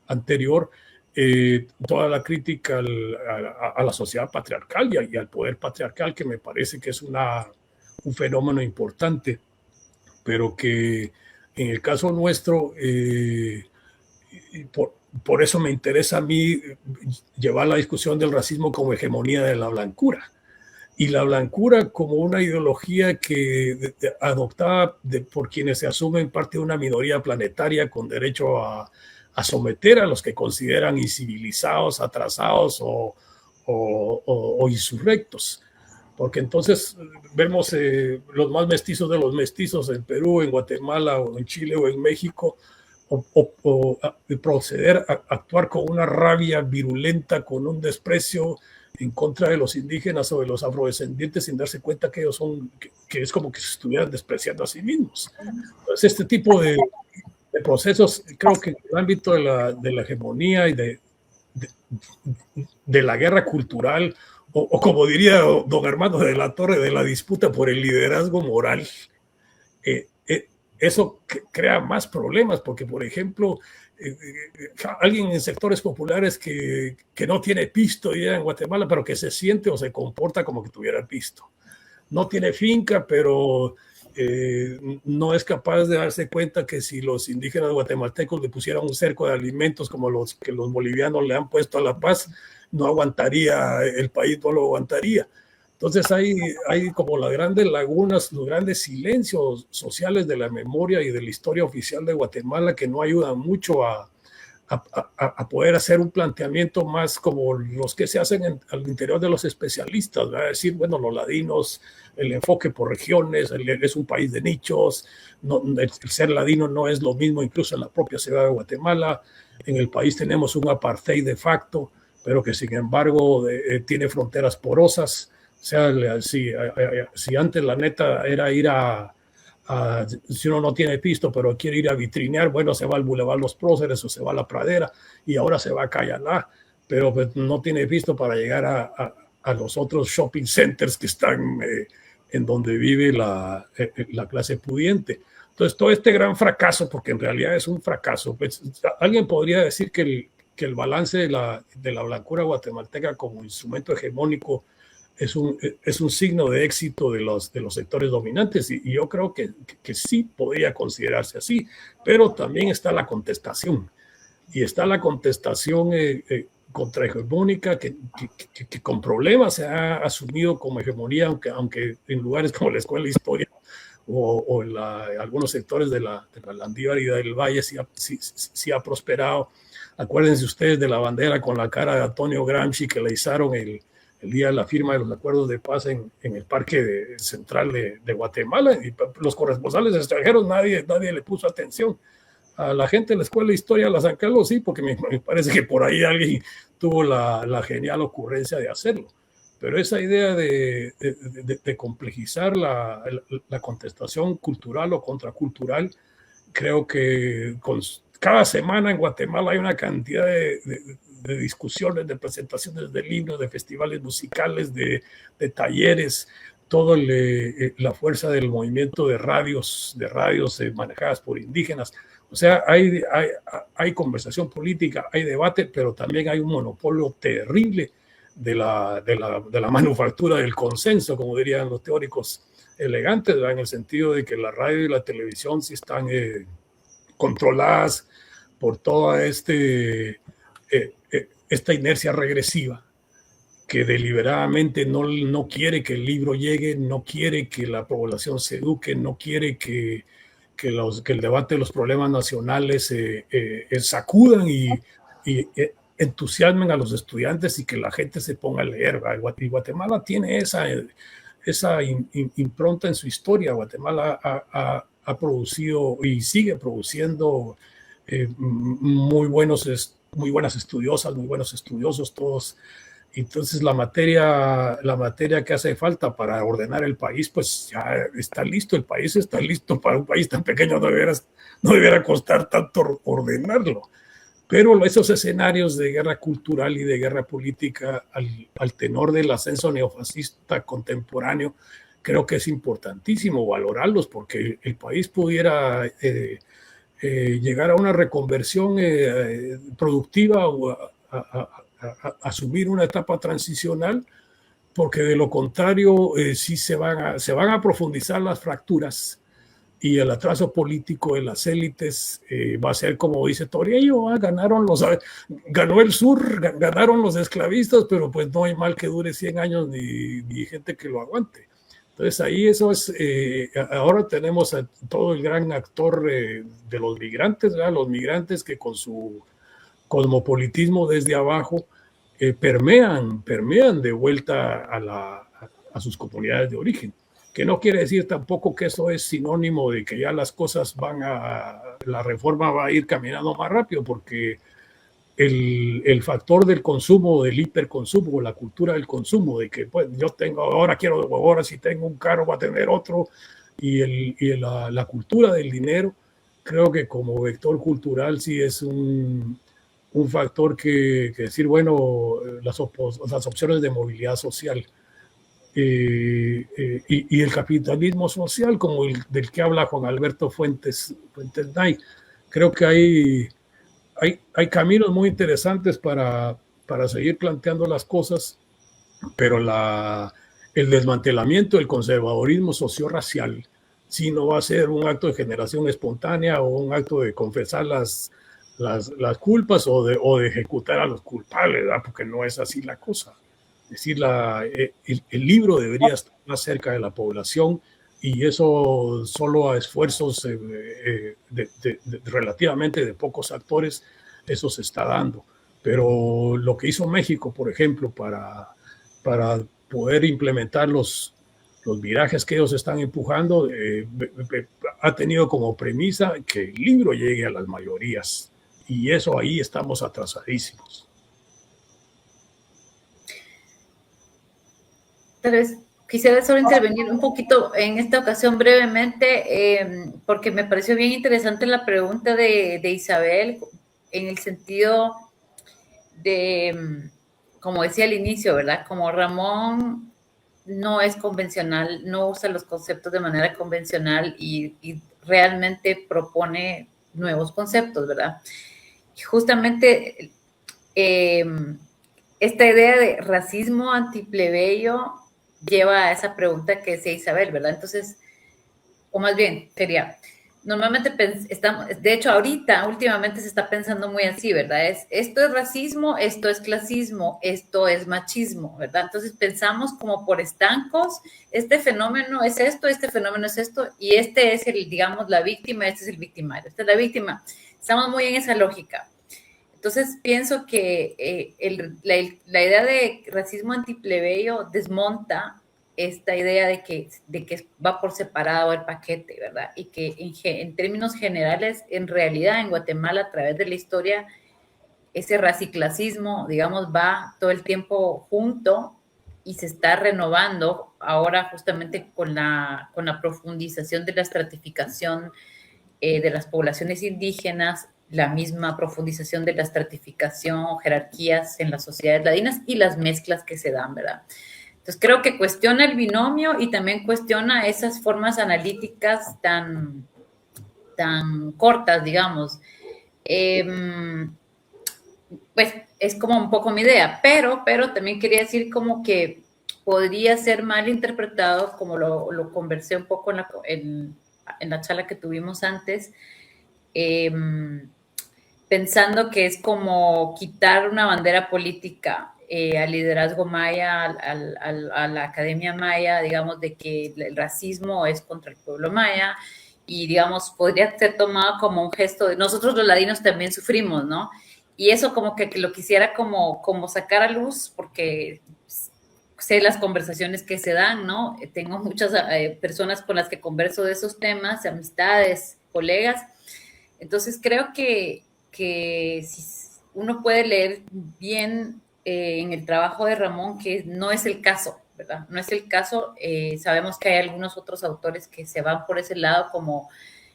anterior. Toda la crítica a la sociedad patriarcal y al poder patriarcal, que me parece que es un fenómeno importante, pero que en el caso nuestro, por eso me interesa a mí llevar la discusión del racismo como hegemonía de la blancura, y la blancura como una ideología que adoptada por quienes se asumen parte de una minoría planetaria con derecho a someter a los que consideran incivilizados, atrasados o insurrectos. porque entonces vemos los más mestizos de los mestizos en Perú, en Guatemala, o en Chile, o en México, o proceder a actuar con una rabia virulenta, con un desprecio en contra de los indígenas o de los afrodescendientes, sin darse cuenta que ellos son, que es como que se estuvieran despreciando a sí mismos. Entonces, este tipo de procesos, creo que en el ámbito de la hegemonía y de la guerra cultural, o como diría don Armando de la Torre, de la disputa por el liderazgo moral, eso crea más problemas, porque, por ejemplo, alguien en sectores populares que no tiene pisto ya en Guatemala, pero que se siente o se comporta como que tuviera pisto. No tiene finca, pero no es capaz de darse cuenta que si los indígenas guatemaltecos le pusieran un cerco de alimentos como los que los bolivianos le han puesto a La Paz, no aguantaría, el país no lo aguantaría. Entonces hay como las grandes lagunas, los grandes silencios sociales de la memoria y de la historia oficial de Guatemala que no ayudan mucho a poder hacer un planteamiento más como los que se hacen al interior de los especialistas, ¿verdad? Decir, bueno, los ladinos, el enfoque por regiones, es un país de nichos, no, el ser ladino no es lo mismo incluso en la propia ciudad de Guatemala. En el país tenemos un apartheid de facto, pero que sin embargo tiene fronteras porosas. O sea, si antes la neta era ir si uno no tiene pisto, pero quiere ir a vitrinear, bueno, se va al Boulevard Los Próceres o se va a la Pradera y ahora se va a Cayalá, pero pues, no tiene pisto para llegar a los otros shopping centers que están en donde vive la clase pudiente. Entonces, todo este gran fracaso, porque en realidad es un fracaso, pues, alguien podría decir que el balance de la blancura guatemalteca como instrumento hegemónico es un signo de éxito de los sectores dominantes, y yo creo que sí podría considerarse así, pero también está la contestación, y está la contestación contrahegemónica que con problemas se ha asumido como hegemonía, aunque en lugares como la Escuela de Historia o en algunos sectores de la Landívar y del Valle sí ha prosperado. Acuérdense ustedes de la bandera con la cara de Antonio Gramsci que le izaron el día de la firma de los acuerdos de paz en el Parque Central de Guatemala, y los corresponsales extranjeros nadie le puso atención. A la gente de la Escuela de Historia de la San Carlos sí, porque me parece que por ahí alguien tuvo la genial ocurrencia de hacerlo. Pero esa idea de complejizar la contestación cultural o contracultural, creo que cada semana en Guatemala hay una cantidad de discusiones, de presentaciones de libros, de festivales musicales, de talleres, toda la fuerza del movimiento de radios manejadas por indígenas. O sea, hay conversación política, hay debate, pero también hay un monopolio terrible de la manufactura del consenso, como dirían los teóricos elegantes, ¿verdad? En el sentido de que la radio y la televisión sí están controladas por toda esta inercia regresiva que deliberadamente no quiere que el libro llegue, no quiere que la población se eduque, no quiere que el debate de los problemas nacionales sacudan y entusiasmen a los estudiantes y que la gente se ponga a leer. Y Guatemala tiene esa impronta en su historia. Guatemala ha producido y sigue produciendo muy buenas estudiosas, muy buenos estudiosos todos. Entonces la materia que hace falta para ordenar el país, pues ya está listo. El país está listo. Para un país tan pequeño no debiera costar tanto ordenarlo. Pero esos escenarios de guerra cultural y de guerra política al tenor del ascenso neofascista contemporáneo, creo que es importantísimo valorarlos, porque el país pudiera llegar a una reconversión productiva o a asumir una etapa transicional, porque de lo contrario sí se van a profundizar las fracturas y el atraso político de las élites va a ser como dice Toriello, ganó el sur, ganaron los esclavistas, pero pues no hay mal que dure 100 años ni gente que lo aguante. Entonces ahí eso es, ahora tenemos a todo el gran actor de los migrantes, ¿verdad? Los migrantes que con su cosmopolitismo desde abajo permean de vuelta a a sus comunidades de origen, que no quiere decir tampoco que eso es sinónimo de que ya las cosas la reforma va a ir caminando más rápido, porque el factor del consumo, del hiperconsumo, la cultura del consumo, de que pues yo tengo, ahora si tengo un carro va a tener otro, y la cultura del dinero, creo que como vector cultural sí es un factor que decir, bueno, las opciones de movilidad social y el capitalismo social, como del que habla Juan Alberto Fuentes Nay. Creo que hay caminos muy interesantes para seguir planteando las cosas, pero el desmantelamiento del conservadurismo socio-racial sí no va a ser un acto de generación espontánea o un acto de confesar las culpas o de ejecutar a los culpables, ¿verdad? Porque no es así la cosa. Es decir, el libro debería estar más cerca de la población, y eso solo a esfuerzos relativamente de pocos actores, eso se está dando. Pero lo que hizo México, por ejemplo, para poder implementar los virajes que ellos están empujando, ha tenido como premisa que el libro llegue a las mayorías, y eso ahí estamos atrasadísimos. Tal vez quisiera solo intervenir un poquito en esta ocasión brevemente, porque me pareció bien interesante la pregunta de Isabel, en el sentido de, como decía al inicio, ¿verdad? Como Ramón no es convencional, no usa los conceptos de manera convencional y realmente propone nuevos conceptos, ¿verdad? Y justamente esta idea de racismo antiplebeyo lleva a esa pregunta que decía Isabel, ¿verdad? Entonces, o más bien, sería, normalmente estamos, de hecho ahorita, últimamente se está pensando muy así, ¿verdad? Esto es racismo, esto es clasismo, esto es machismo, ¿verdad? Entonces pensamos como por estancos, este fenómeno es esto, este fenómeno es esto, y este es digamos, la víctima, este es el victimario, esta es la víctima. Estamos muy en esa lógica. Entonces pienso que la idea de racismo antiplebeyo desmonta esta idea de que va por separado el paquete, ¿verdad? Y que en términos generales, en realidad en Guatemala, a través de la historia, ese raciclasismo, digamos, va todo el tiempo junto y se está renovando ahora justamente con la profundización de la estratificación de las poblaciones indígenas, la misma profundización de la estratificación o jerarquías en las sociedades ladinas y las mezclas que se dan, ¿verdad? Entonces creo que cuestiona el binomio y también cuestiona esas formas analíticas tan cortas, digamos. Pues es como un poco mi idea, pero también quería decir como que podría ser mal interpretado, como lo conversé un poco en la charla que tuvimos antes, pensando que es como quitar una bandera política al liderazgo maya, a la academia maya, digamos, de que el racismo es contra el pueblo maya, y digamos, podría ser tomado como un gesto de nosotros los ladinos también sufrimos, ¿no? Y eso como que lo quisiera como sacar a luz, porque sé las conversaciones que se dan, ¿no? Tengo muchas personas con las que converso de esos temas, amistades, colegas. Entonces creo que si uno puede leer bien en el trabajo de Ramón, que no es el caso, ¿verdad? No es el caso. Sabemos que hay algunos otros autores que se van por ese lado, como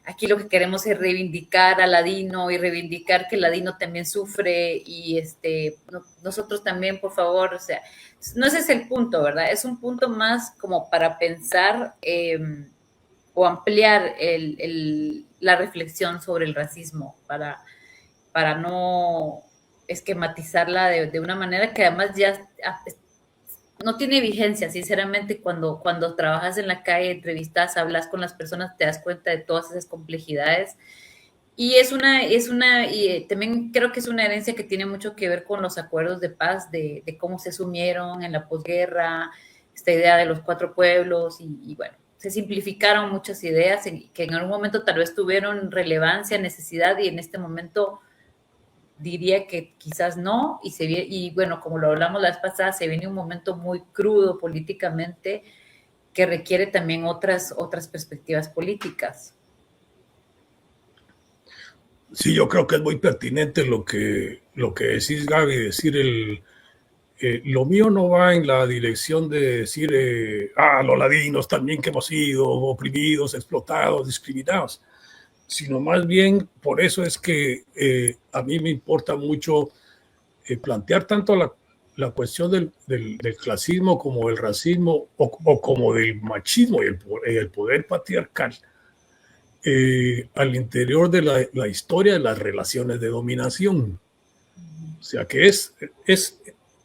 aquí lo que queremos es reivindicar a Ladino y reivindicar que Ladino también sufre y nosotros también, por favor, o sea, no ese es el punto, ¿verdad? Es un punto más como para pensar o ampliar la reflexión sobre el racismo, para no esquematizarla de una manera que además ya no tiene vigencia, sinceramente. Cuando trabajas en la calle, entrevistas, hablas con las personas, te das cuenta de todas esas complejidades. Y y también creo que es una herencia que tiene mucho que ver con los acuerdos de paz, de cómo se asumieron en la posguerra, esta idea de los 4 pueblos, y bueno, se simplificaron muchas ideas que en algún momento tal vez tuvieron relevancia, necesidad, y en este momento diría que quizás no, y bueno, como lo hablamos la vez pasada, se viene un momento muy crudo políticamente que requiere también otras perspectivas políticas. Sí, yo creo que es muy pertinente lo que decís, Gaby, decir lo mío no va en la dirección de decir, los ladinos también que hemos sido oprimidos, explotados, discriminados, sino más bien por eso es que a mí me importa mucho plantear tanto la cuestión del clasismo como del racismo o como del machismo y el poder patriarcal al interior de la historia de las relaciones de dominación. O sea que es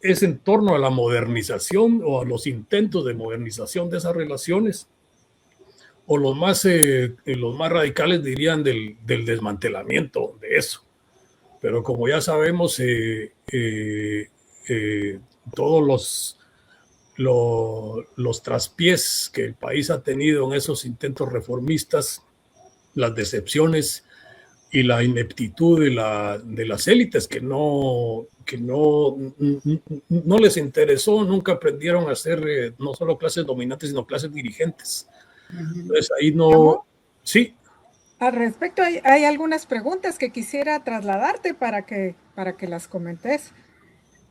en torno a la modernización o a los intentos de modernización de esas relaciones, o los más radicales dirían del desmantelamiento de eso. Pero como ya sabemos, todos los traspiés que el país ha tenido en esos intentos reformistas, las decepciones y la ineptitud de las élites que no les interesó, nunca aprendieron a ser no solo clases dominantes, sino clases dirigentes. Entonces ahí no... Sí. Al respecto, hay algunas preguntas que quisiera trasladarte para que las comentes.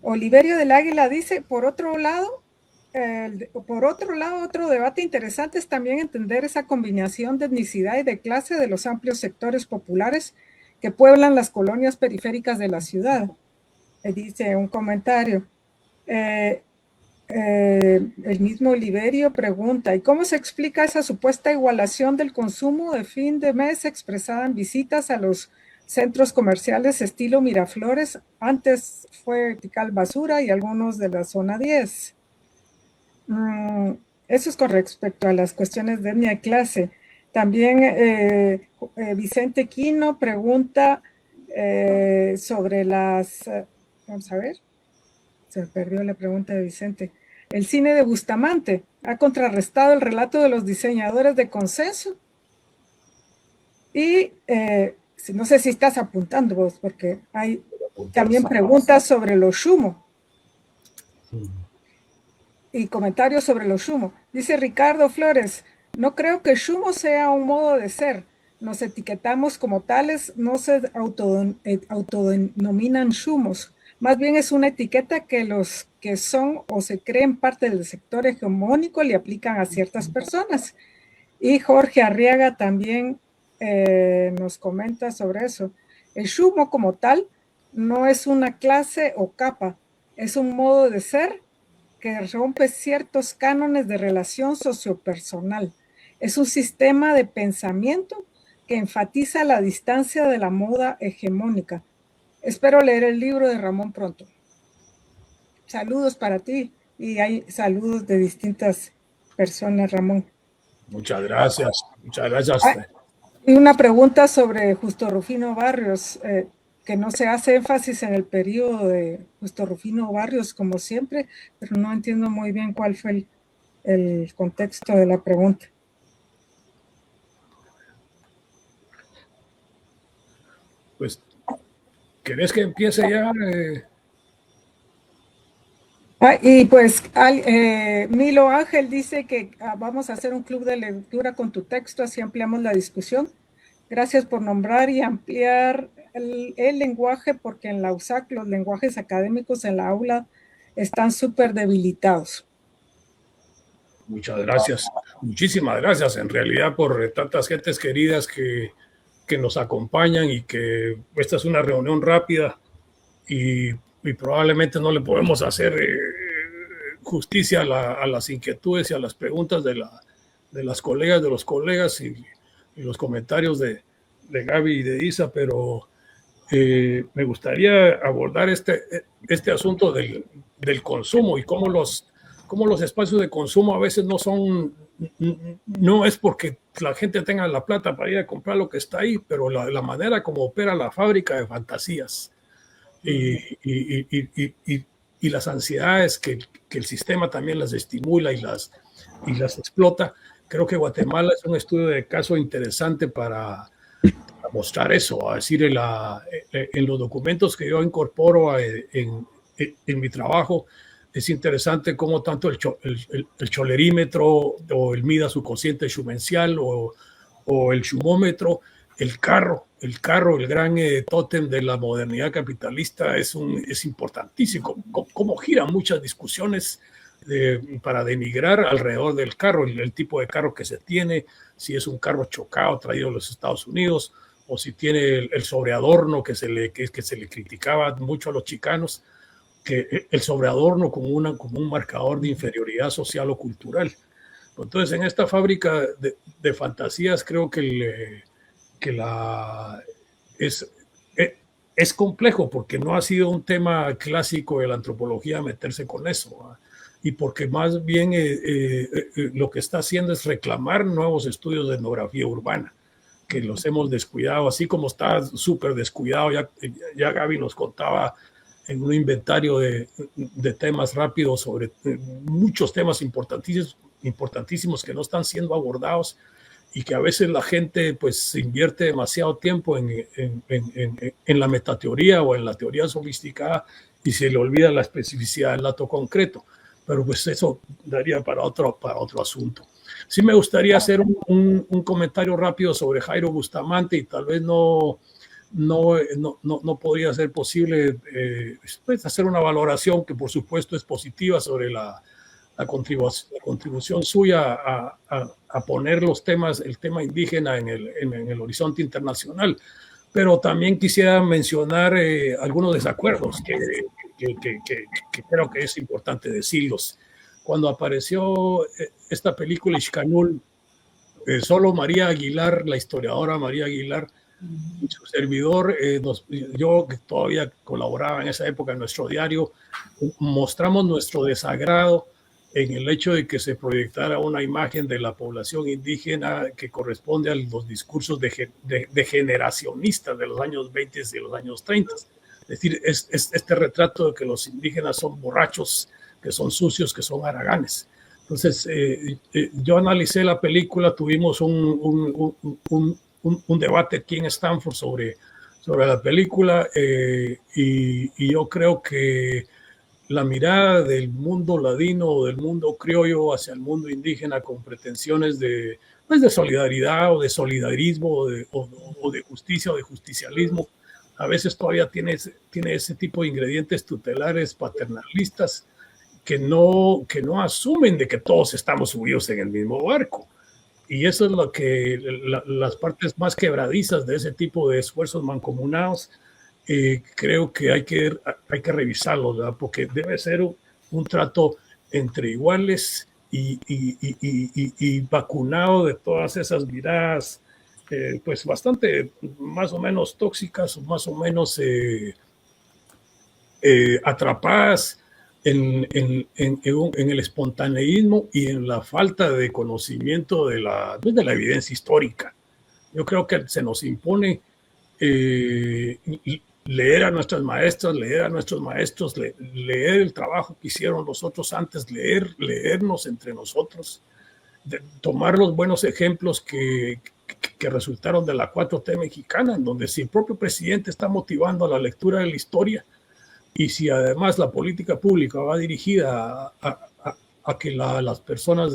Oliverio del Águila dice, por otro lado, otro debate interesante es también entender esa combinación de etnicidad y de clase de los amplios sectores populares que pueblan las colonias periféricas de la ciudad. Dice un comentario. El mismo Oliverio pregunta, ¿y cómo se explica esa supuesta igualación del consumo de fin de mes expresada en visitas a los centros comerciales estilo Miraflores? Antes fue Tikal Basura y algunos de la zona 10. Eso es con respecto a las cuestiones de etnia y clase. También Vicente Quino pregunta sobre las... vamos a ver. Se perdió la pregunta de Vicente. El cine de Bustamante ha contrarrestado el relato de los diseñadores de consenso. Y no sé si estás apuntando vos, porque hay también preguntas sobre los Xumo. Y comentarios sobre los Xumo. Dice Ricardo Flores, no creo que Xumo sea un modo de ser. Nos etiquetamos como tales, no se autodenominan Xumos. Más bien es una etiqueta que los que son o se creen parte del sector hegemónico le aplican a ciertas personas. Y Jorge Arriaga también nos comenta sobre eso. El Xumo como tal no es una clase o capa, es un modo de ser que rompe ciertos cánones de relación sociopersonal. Es un sistema de pensamiento que enfatiza la distancia de la moda hegemónica. Espero leer el libro de Ramón pronto. Saludos para ti y hay saludos de distintas personas, Ramón. Muchas gracias. Muchas gracias. Y una pregunta sobre Justo Rufino Barrios, que no se hace énfasis en el periodo de Justo Rufino Barrios como siempre, pero no entiendo muy bien cuál fue el contexto de la pregunta. Pues, ¿querés que empiece ya? Y pues Milo Ángel dice que vamos a hacer un club de lectura con tu texto, así ampliamos la discusión. Gracias por nombrar y ampliar el lenguaje, porque en la USAC los lenguajes académicos en la aula están súper debilitados. Muchas gracias. Muchísimas gracias, en realidad, por tantas gentes queridas que nos acompañan y que esta es una reunión rápida y probablemente no le podemos hacer justicia a las inquietudes y a las preguntas de las colegas, de los colegas y los comentarios de Gaby y de Isa, pero me gustaría abordar este asunto del consumo y cómo los espacios de consumo a veces no es porque la gente tenga la plata para ir a comprar lo que está ahí, pero la manera como opera la fábrica de fantasías y las ansiedades que el sistema también las estimula y las explota. Creo que Guatemala es un estudio de caso interesante para mostrar eso, a decir, en los documentos que yo incorporo en mi trabajo, es interesante cómo tanto el cholerímetro o el mida su cociente shumencial o el shumómetro, el carro, el gran tótem de la modernidad capitalista es importantísimo. Cómo giran muchas discusiones para denigrar alrededor del carro, el tipo de carro que se tiene, si es un carro chocado traído de los Estados Unidos o si tiene el sobreadorno que se le criticaba mucho a los chicanos, que el sobreadorno como un marcador de inferioridad social o cultural. Entonces, en esta fábrica de fantasías creo que es complejo porque no ha sido un tema clásico de la antropología meterse con eso, ¿verdad? Y porque más bien lo que está haciendo es reclamar nuevos estudios de etnografía urbana, que los hemos descuidado, así como está súper descuidado. Ya Gaby nos contaba en un inventario de temas rápidos sobre muchos temas importantísimos que no están siendo abordados y que a veces la gente pues invierte demasiado tiempo en la metateoría o en la teoría sofisticada y se le olvida la especificidad del dato concreto. Pero pues eso daría para otro asunto. Sí me gustaría hacer un comentario rápido sobre Jairo Bustamante y tal vez no podría ser posible pues hacer una valoración que por supuesto es positiva sobre la contribución suya a poner el tema indígena en el horizonte internacional. Pero también quisiera mencionar algunos desacuerdos que creo que es importante decirlos. Cuando apareció esta película Ixcanul, solo María Aguilar, la historiadora María Aguilar, y su servidor, yo que todavía colaboraba en esa época en nuestro diario, mostramos nuestro desagrado en el hecho de que se proyectara una imagen de la población indígena que corresponde a los discursos degeneracionistas de los años 20 y de los años 30. Es decir, es este retrato de que los indígenas son borrachos, que son sucios, que son haraganes. Entonces, yo analicé la película, tuvimos un debate aquí en Stanford sobre la película y yo creo que la mirada del mundo ladino o del mundo criollo hacia el mundo indígena con pretensiones de solidaridad o de solidarismo o de justicia o de justicialismo, a veces todavía tiene ese tipo de ingredientes tutelares paternalistas que no asumen de que todos estamos subidos en el mismo barco. Y eso es lo que las partes más quebradizas de ese tipo de esfuerzos mancomunados, creo que hay que revisarlos, ¿verdad? Porque debe ser un trato entre iguales y vacunado de todas esas miradas, pues bastante más o menos tóxicas, más o menos atrapadas en el espontaneísmo y en la falta de conocimiento de la evidencia histórica. Yo creo que se nos impone leer a nuestras maestras, leer a nuestros maestros, leer el trabajo que hicieron los otros antes, leernos entre nosotros, tomar los buenos ejemplos que resultaron de la 4T mexicana, en donde si el propio presidente está motivando a la lectura de la historia y si además la política pública va dirigida a que las personas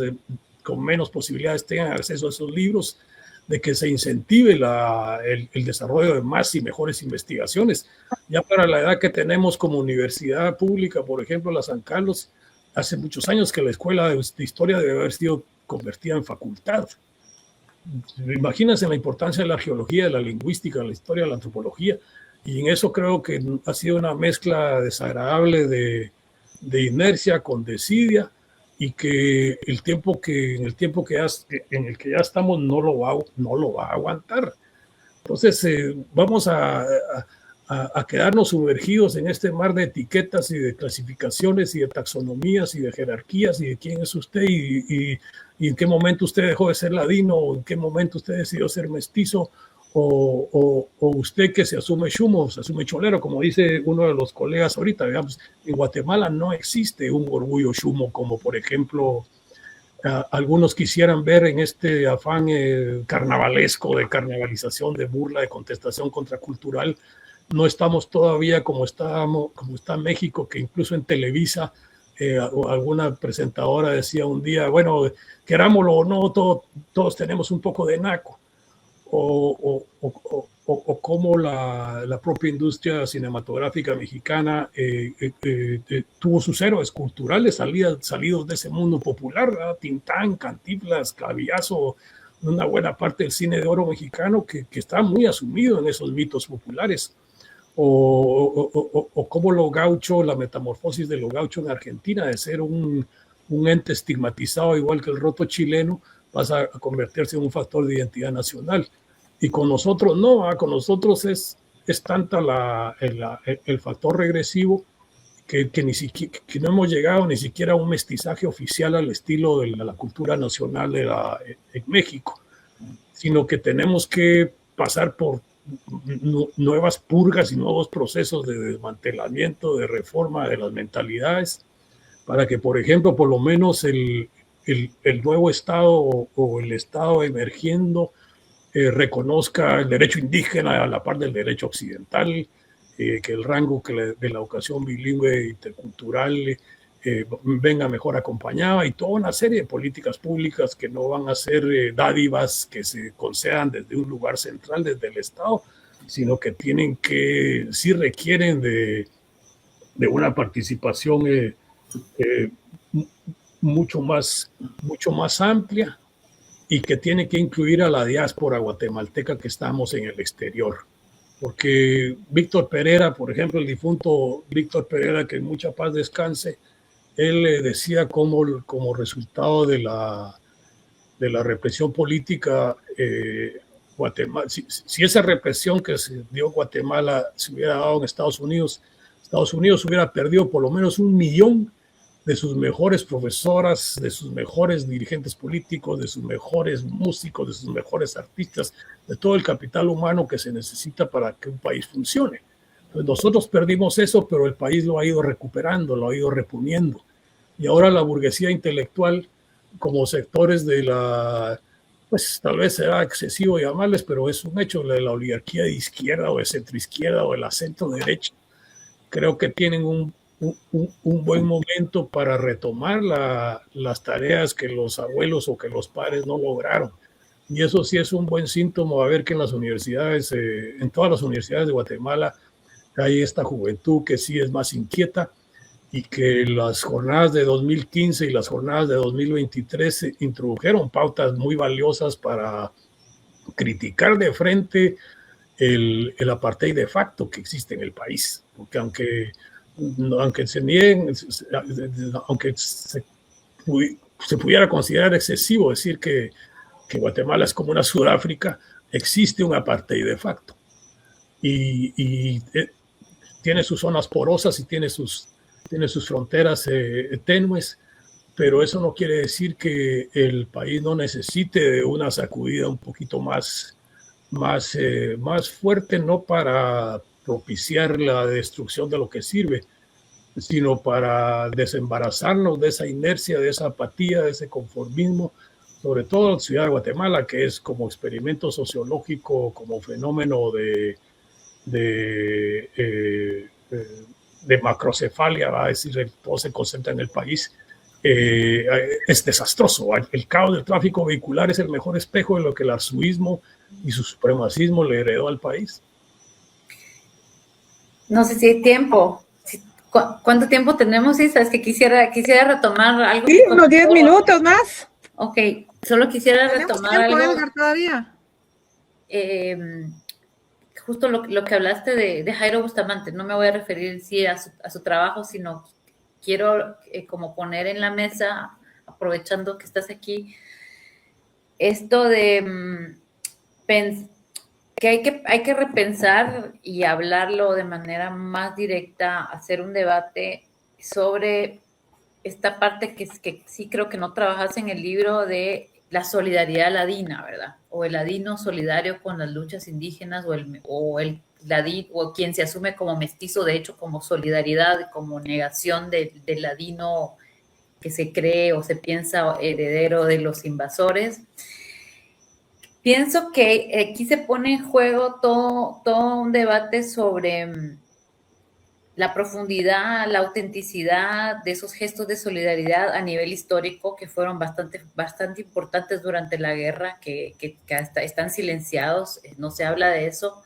con menos posibilidades tengan acceso a esos libros, de que se incentive el desarrollo de más y mejores investigaciones. Ya para la edad que tenemos como universidad pública, por ejemplo, la San Carlos, hace muchos años que la escuela de historia debe haber sido convertida en facultad. Imagínense la importancia de la geología, de la lingüística, de la historia, de la antropología, y en eso creo que ha sido una mezcla desagradable de inercia con desidia, y que en el tiempo que ya estamos no lo va a aguantar. Entonces vamos a quedarnos sumergidos en este mar de etiquetas y de clasificaciones y de taxonomías y de jerarquías y de quién es usted y en qué momento usted dejó de ser ladino o en qué momento usted decidió ser mestizo o usted que se asume chumo, se asume cholero, como dice uno de los colegas ahorita. Digamos, en Guatemala no existe un orgullo chumo como por ejemplo algunos quisieran ver en este afán carnavalesco de carnavalización, de burla, de contestación contracultural. No estamos todavía como está México, que incluso en Televisa alguna presentadora decía un día, bueno, querámoslo o no, todos tenemos un poco de naco. O cómo la propia industria cinematográfica mexicana tuvo sus héroes culturales salidos de ese mundo popular, ¿verdad? Tintán, Cantinflas, Clavillazo, una buena parte del cine de oro mexicano que está muy asumido en esos mitos populares. O cómo lo gaucho, la metamorfosis de lo gaucho en Argentina, de ser un ente estigmatizado igual que el roto chileno, pasa a convertirse en un factor de identidad nacional. Y con nosotros no, con nosotros es tanta el factor regresivo que no hemos llegado ni siquiera a un mestizaje oficial al estilo de la cultura nacional en México, sino que tenemos que pasar por nuevas purgas y nuevos procesos de desmantelamiento, de reforma de las mentalidades, para que, por ejemplo, por lo menos el nuevo Estado o el Estado emergiendo reconozca el derecho indígena a la par del derecho occidental, que el rango de la educación bilingüe intercultural venga mejor acompañada y toda una serie de políticas públicas que no van a ser dádivas que se concedan desde un lugar central, desde el Estado, sino que sí requieren de una participación mucho más amplia, y que tiene que incluir a la diáspora guatemalteca que estamos en el exterior. Porque Víctor Pereira, por ejemplo, el difunto Víctor Pereira, que en mucha paz descanse, él decía como resultado de la represión política, Guatemala, si esa represión que se dio en Guatemala se hubiera dado en Estados Unidos hubiera perdido por lo menos 1 millón de sus mejores profesoras, de sus mejores dirigentes políticos, de sus mejores músicos, de sus mejores artistas, de todo el capital humano que se necesita para que un país funcione. Entonces nosotros perdimos eso, pero el país lo ha ido recuperando, lo ha ido reponiendo. Y ahora la burguesía intelectual, como sectores de pues tal vez será excesivo llamarles, pero es un hecho, de la oligarquía de izquierda o de centroizquierda o de la centro derecha, creo que tienen un buen momento para retomar las tareas que los abuelos o que los padres no lograron. Y eso sí es un buen síntoma, a ver que en las universidades, en todas las universidades de Guatemala, hay esta juventud que sí es más inquieta y que las jornadas de 2015 y las jornadas de 2023 introdujeron pautas muy valiosas para criticar de frente el apartheid de facto que existe en el país. Porque aunque se nieguen, aunque se pudiera considerar excesivo decir que Guatemala es como una Sudáfrica, existe un apartheid de facto. Y tiene sus zonas porosas y tiene sus fronteras tenues, pero eso no quiere decir que el país no necesite de una sacudida un poquito más fuerte, no para propiciar la destrucción de lo que sirve, sino para desembarazarnos de esa inercia, de esa apatía, de ese conformismo, sobre todo en Ciudad de Guatemala, que es como experimento sociológico, como fenómeno de macrocefalia, va a decir, todo se concentra en el país. Es desastroso. El caos del tráfico vehicular es el mejor espejo de lo que el arzuismo y su supremacismo le heredó al país. No sé si hay tiempo. ¿Cuánto tiempo tenemos, Isa? Es que quisiera retomar algo. Sí, unos 10 minutos más. Ok, solo quisiera retomar tiempo, algo. Edgar, todavía. Justo lo que hablaste de Jairo Bustamante. No me voy a referir sí a su trabajo, sino quiero como poner en la mesa, aprovechando que estás aquí, esto de que hay que repensar y hablarlo de manera más directa, hacer un debate sobre esta parte que sí creo que no trabajas en el libro de la solidaridad ladina, ¿verdad? O el ladino solidario con las luchas indígenas o quien se asume como mestizo, de hecho, como solidaridad, como negación del ladino que se cree o se piensa heredero de los invasores. Pienso que aquí se pone en juego todo un debate sobre la profundidad, la autenticidad de esos gestos de solidaridad a nivel histórico que fueron bastante importantes durante la guerra, que hasta están silenciados, no se habla de eso.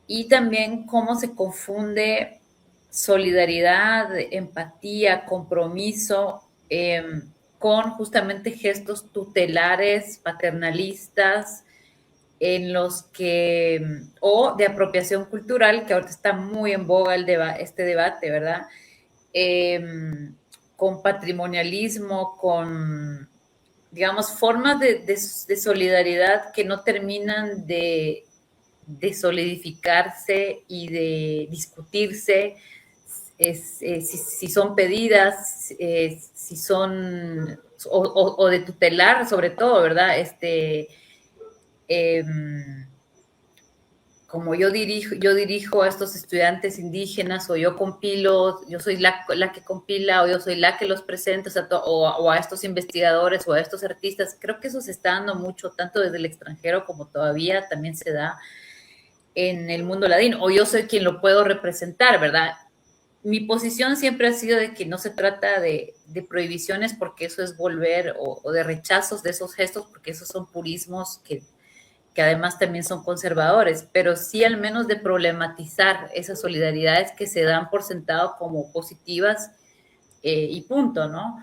Y también cómo se confunde solidaridad, empatía, compromiso, con justamente gestos tutelares, paternalistas, en los que, o de apropiación cultural, que ahorita está muy en boga este debate, ¿verdad? Con patrimonialismo, con, digamos, formas de solidaridad que no terminan de solidificarse y de discutirse, si son pedidas, si son, o de tutelar sobre todo, ¿verdad? Como yo dirijo a estos estudiantes indígenas, o yo compilo, yo soy la que compila, o yo soy la que los presenta, o a estos investigadores, o a estos artistas. Creo que eso se está dando mucho, tanto desde el extranjero como todavía también se da en el mundo ladino, o yo soy quien lo puedo representar, ¿verdad? Mi posición siempre ha sido de que no se trata de prohibiciones, porque eso es volver, o de rechazos de esos gestos, porque esos son purismos que además también son conservadores, pero sí al menos de problematizar esas solidaridades que se dan por sentado como positivas, y punto, ¿no?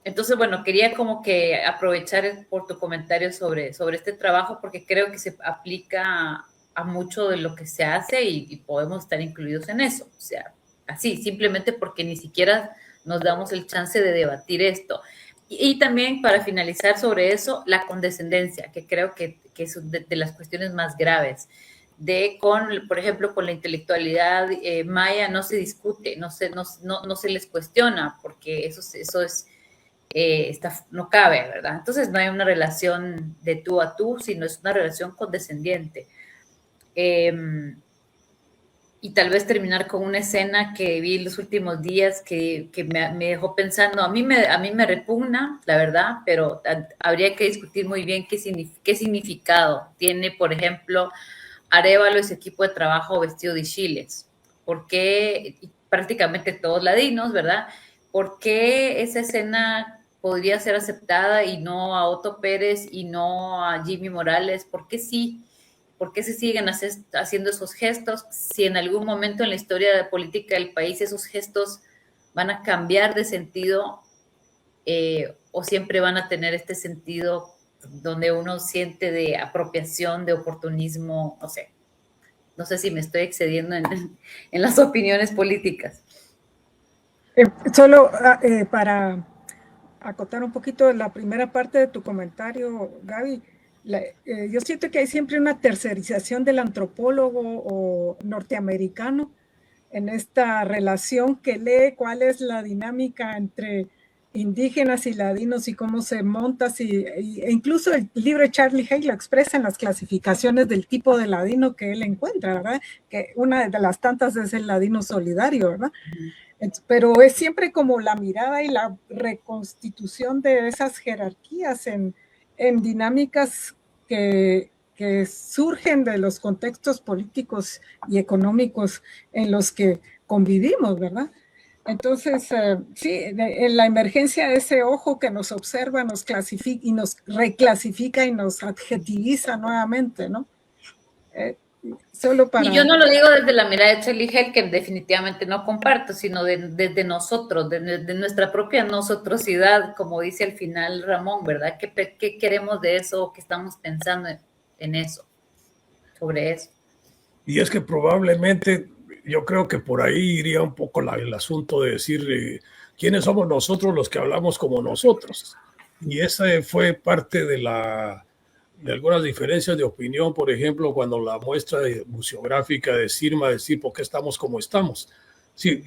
Entonces, bueno, quería como que aprovechar por tu comentario sobre este trabajo, porque creo que se aplica a mucho de lo que se hace y podemos estar incluidos en eso. O sea, así, simplemente porque ni siquiera nos damos el chance de debatir esto. Y también, para finalizar sobre eso, la condescendencia, que creo que es de las cuestiones más graves. Por ejemplo, con la intelectualidad maya no se discute, no se les cuestiona, porque eso es no cabe, ¿verdad? Entonces no hay una relación de tú a tú, sino es una relación condescendiente. Y tal vez terminar con una escena que vi los últimos días que me dejó pensando. A mí me repugna, la verdad, pero habría que discutir muy bien qué significado tiene, por ejemplo, Arévalo y su equipo de trabajo vestido de chiles. ¿Por qué? Prácticamente todos ladinos, ¿verdad? ¿Por qué esa escena podría ser aceptada y no a Otto Pérez y no a Jimmy Morales? ¿Por qué sí? ¿Por qué se siguen haciendo esos gestos? Si en algún momento en la historia de política del país esos gestos van a cambiar de sentido, o siempre van a tener este sentido donde uno siente de apropiación, de oportunismo, no sé si me estoy excediendo en las opiniones políticas. Solo para acotar un poquito la primera parte de tu comentario, Gaby, yo siento que hay siempre una tercerización del antropólogo o norteamericano en esta relación, que lee cuál es la dinámica entre indígenas y ladinos y cómo se monta, e incluso el libro de Charlie Hay lo expresa en las clasificaciones del tipo de ladino que él encuentra, ¿verdad? Que una de las tantas es el ladino solidario, ¿verdad? Pero es siempre como la mirada y la reconstitución de esas jerarquías en dinámicas que surgen de los contextos políticos y económicos en los que convivimos, ¿verdad? Entonces, sí, en la emergencia, ese ojo que nos observa, nos clasifica y nos reclasifica y nos adjetiviza nuevamente, ¿no? Solo para... Y yo no lo digo desde la mirada de Charlie Hell, que definitivamente no comparto, sino desde nosotros, de nuestra propia nosotrosidad, como dice al final Ramón, ¿verdad? ¿Qué queremos de eso? ¿Qué estamos pensando en eso? Sobre eso. Y es que probablemente, yo creo que por ahí iría un poco el asunto de decir quiénes somos nosotros los que hablamos como nosotros. Y esa fue parte de algunas diferencias de opinión, por ejemplo, cuando la muestra museográfica de Sirma, decir por qué estamos como estamos. Sí,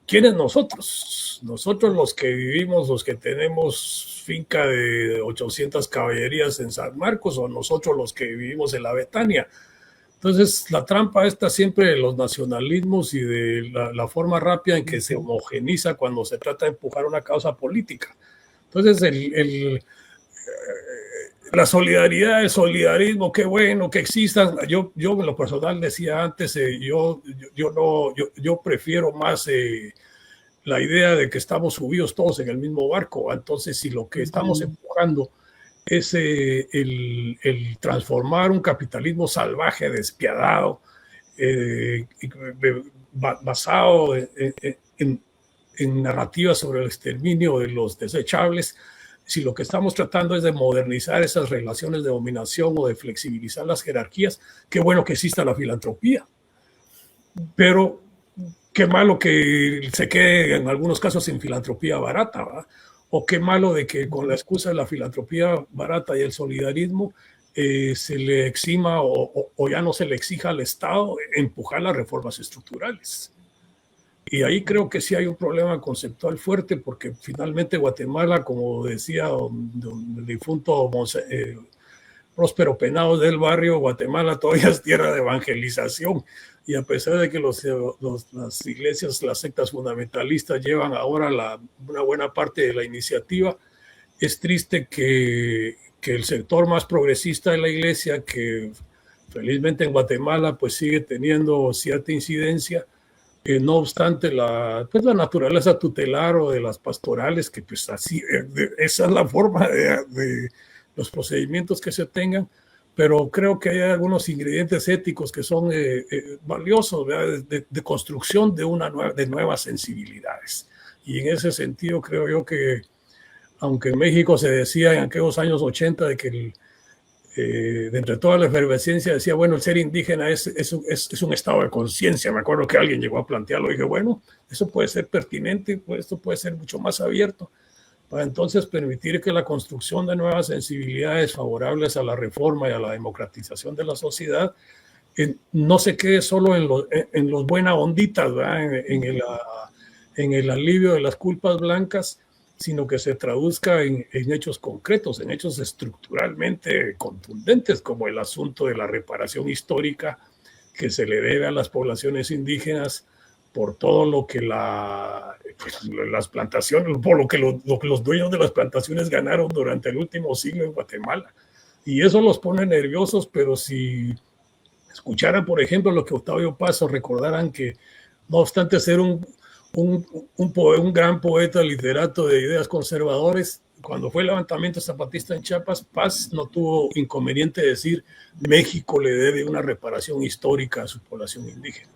¿quiénes nosotros? Nosotros los que vivimos, los que tenemos finca de 800 caballerías en San Marcos, o nosotros los que vivimos en la Betania. Entonces, la trampa está siempre de los nacionalismos y de la forma rápida en que se homogeniza cuando se trata de empujar una causa política. Entonces, la solidaridad, el solidarismo, qué bueno que existan. Yo en lo personal decía antes, yo prefiero más la idea de que estamos subidos todos en el mismo barco. Entonces, si lo que estamos empujando es el transformar un capitalismo salvaje, despiadado, basado en narrativas sobre el exterminio de los desechables, si lo que estamos tratando es de modernizar esas relaciones de dominación o de flexibilizar las jerarquías, qué bueno que exista la filantropía. Pero qué malo que se quede en algunos casos sin filantropía barata, ¿verdad? O qué malo de que con la excusa de la filantropía barata y el solidarismo se le exima o ya no se le exija al Estado empujar las reformas estructurales. Y ahí creo que sí hay un problema conceptual fuerte, porque finalmente Guatemala, como decía el difunto Próspero Penados del Barrio, Guatemala todavía es tierra de evangelización. Y a pesar de que las iglesias, las sectas fundamentalistas llevan ahora una buena parte de la iniciativa, es triste que el sector más progresista de la iglesia, que felizmente en Guatemala pues sigue teniendo cierta incidencia, no obstante la naturaleza tutelar o de las pastorales, que pues así, esa es la forma de los procedimientos que se tengan, pero creo que hay algunos ingredientes éticos que son valiosos, de construcción de nuevas sensibilidades. Y en ese sentido creo yo que, aunque en México se decía en aquellos años 80 de que de entre toda la efervescencia decía, bueno, el ser indígena es un estado de conciencia. Me acuerdo que alguien llegó a plantearlo y dije, bueno, eso puede ser pertinente, pues esto puede ser mucho más abierto para entonces permitir que la construcción de nuevas sensibilidades favorables a la reforma y a la democratización de la sociedad no se quede solo en los buenas onditas, en el alivio de las culpas blancas, sino que se traduzca en hechos concretos, en hechos estructuralmente contundentes, como el asunto de la reparación histórica que se le debe a las poblaciones indígenas por todo lo que las plantaciones, por lo que los dueños de las plantaciones ganaron durante el último siglo en Guatemala. Y eso los pone nerviosos, pero si escucharan, por ejemplo, lo que Octavio Paz, recordaran que, no obstante ser un gran poeta, literato de ideas conservadores, cuando fue el levantamiento zapatista en Chiapas, Paz no tuvo inconveniente de decir México le debe una reparación histórica a su población indígena.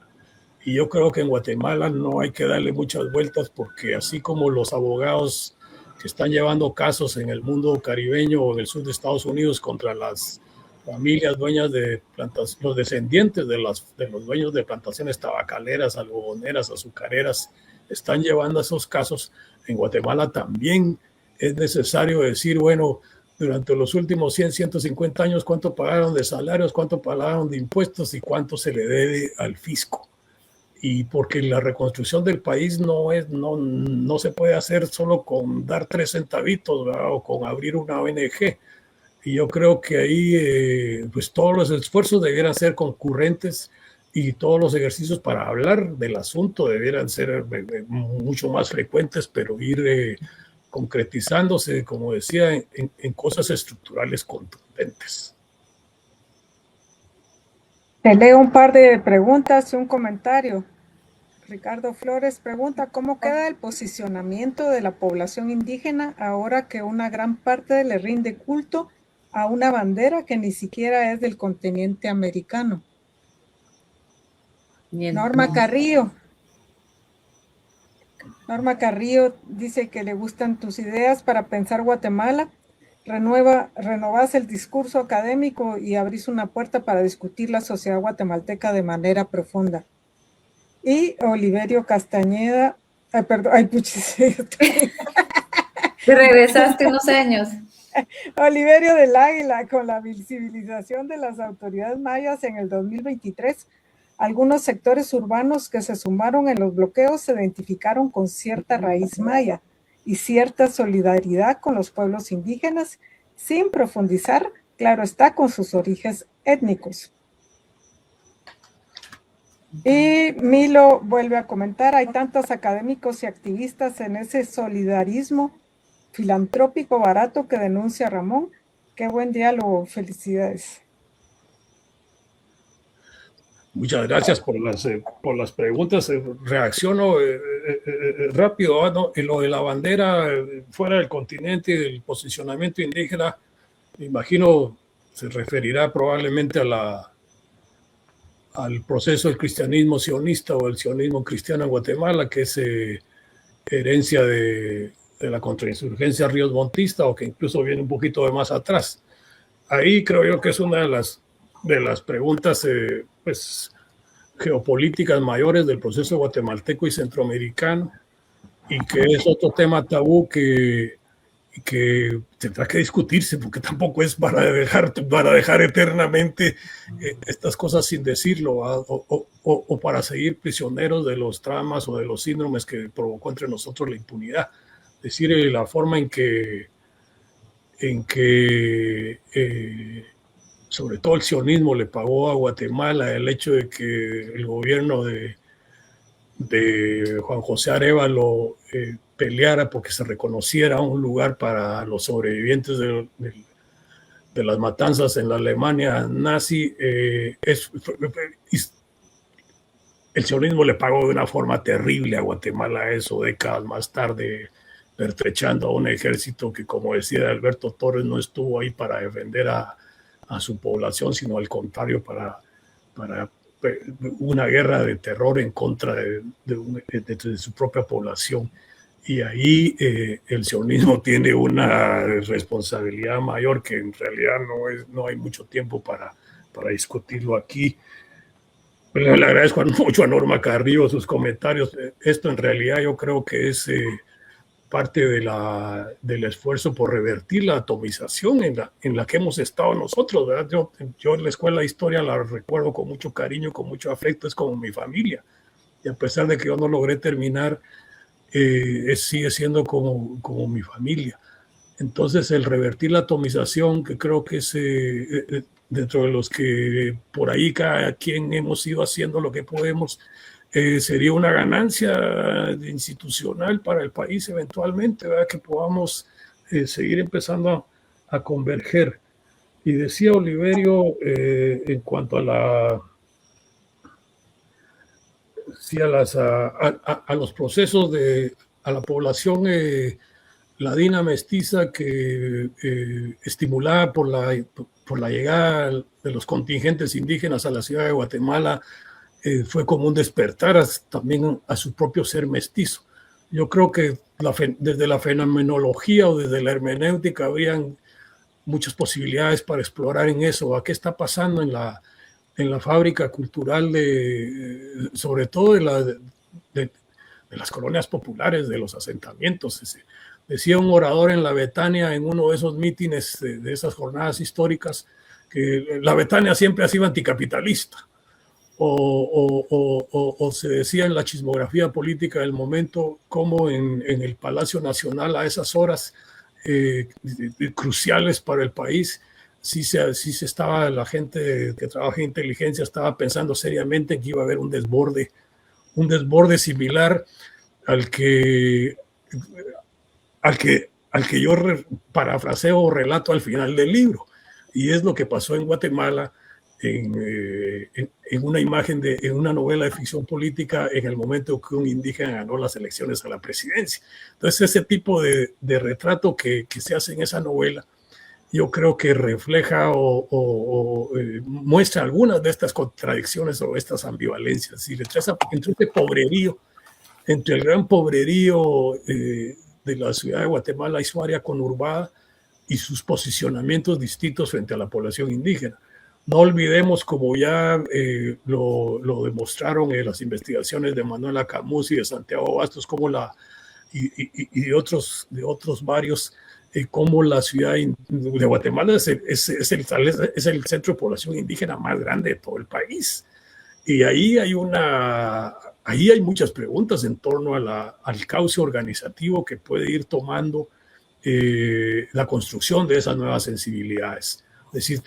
Y yo creo que en Guatemala no hay que darle muchas vueltas, porque así como los abogados que están llevando casos en el mundo caribeño o en el sur de Estados Unidos contra las familias dueñas de plantaciones, los descendientes de los dueños de plantaciones tabacaleras, algodoneras, azucareras, están llevando esos casos, en Guatemala también es necesario decir, bueno, durante los últimos 100, 150 años, ¿cuánto pagaron de salarios, cuánto pagaron de impuestos y cuánto se le debe al fisco? Y porque la reconstrucción del país no se puede hacer solo con dar 3 centavitos, ¿verdad? O con abrir una ONG. Y yo creo que ahí pues todos los esfuerzos debieran ser concurrentes, y todos los ejercicios para hablar del asunto debieran ser mucho más frecuentes, pero ir concretizándose, como decía, en cosas estructurales contundentes. Te leo un par de preguntas y un comentario. Ricardo Flores pregunta, ¿cómo queda el posicionamiento de la población indígena ahora que una gran parte le rinde culto a una bandera que ni siquiera es del continente americano? Norma Carrillo dice que le gustan tus ideas para pensar Guatemala. Renovás el discurso académico y abrís una puerta para discutir la sociedad guatemalteca de manera profunda. Y Oliverio Castañeda, Te regresaste unos años. Oliverio del Águila, con la visibilización de las autoridades mayas en el 2023, algunos sectores urbanos que se sumaron en los bloqueos se identificaron con cierta raíz maya y cierta solidaridad con los pueblos indígenas, sin profundizar, claro está, con sus orígenes étnicos. Y Milo vuelve a comentar, hay tantos académicos y activistas en ese solidarismo filantrópico barato que denuncia Ramón. Qué buen diálogo, felicidades. Muchas gracias por las preguntas. Reacciono rápido, ¿no? En lo de la bandera fuera del continente y del posicionamiento indígena, me imagino se referirá probablemente al proceso del cristianismo sionista o el sionismo cristiano en Guatemala, que es herencia de la contrainsurgencia Ríos Montista, o que incluso viene un poquito de más atrás. Ahí creo yo que es una de las preguntas pues, geopolíticas mayores del proceso guatemalteco y centroamericano, y que es otro tema tabú que tendrá que discutirse, porque tampoco es para dejar eternamente estas cosas sin decirlo, o para seguir prisioneros de los traumas o de los síndromes que provocó entre nosotros la impunidad. Es decir, la forma en que sobre todo el sionismo le pagó a Guatemala el hecho de que el gobierno de Juan José Arévalo peleara porque se reconociera un lugar para los sobrevivientes de las matanzas en la Alemania nazi. El sionismo le pagó de una forma terrible a Guatemala eso, décadas más tarde, pertrechando a un ejército que, como decía Alberto Torres, no estuvo ahí para defender a su población, sino al contrario, para una guerra de terror en contra de su propia población. Y ahí el sionismo tiene una responsabilidad mayor que en realidad no hay mucho tiempo para discutirlo aquí. Le agradezco mucho a Norma Carrillo sus comentarios. Esto en realidad yo creo que es parte del esfuerzo por revertir la atomización en la que hemos estado nosotros, ¿verdad? Yo en la escuela de historia la recuerdo con mucho cariño, con mucho afecto, es como mi familia. Y a pesar de que yo no logré terminar, sigue siendo como mi familia. Entonces, el revertir la atomización, que creo que es dentro de los que por ahí cada quien hemos ido haciendo lo que podemos, sería una ganancia institucional para el país eventualmente, ¿verdad? Que podamos seguir empezando a converger. Y decía Oliverio, en cuanto a los procesos a la población ladina mestiza que estimulada por la llegada de los contingentes indígenas a la ciudad de Guatemala, fue como un despertar también a su propio ser mestizo. Yo creo que desde la fenomenología o desde la hermenéutica habrían muchas posibilidades para explorar en eso, a qué está pasando en la fábrica cultural sobre todo de las colonias populares, de los asentamientos. Decía un orador en la Betania en uno de esos mítines de esas jornadas históricas que la Betania siempre ha sido anticapitalista. O se decía en la chismografía política del momento como en el Palacio Nacional a esas horas cruciales para el país, sí se estaba, la gente que trabaja en inteligencia estaba pensando seriamente que iba a haber un desborde similar al que yo parafraseo o relato al final del libro. Y es lo que pasó en Guatemala en una novela de ficción política en el momento que un indígena ganó las elecciones a la presidencia. Entonces ese tipo de retrato que se hace en esa novela, yo creo que refleja o muestra algunas de estas contradicciones o estas ambivalencias. Y entre este pobrerío, entre el gran pobrerío de la ciudad de Guatemala y su área conurbada y sus posicionamientos distintos frente a la población indígena. No olvidemos, como ya lo demostraron las investigaciones de Manuela Camus y de Santiago Bastos, y de otros varios, como la ciudad de Guatemala es el centro de población indígena más grande de todo el país. Y ahí hay muchas preguntas en torno al cauce organizativo que puede ir tomando la construcción de esas nuevas sensibilidades. decir,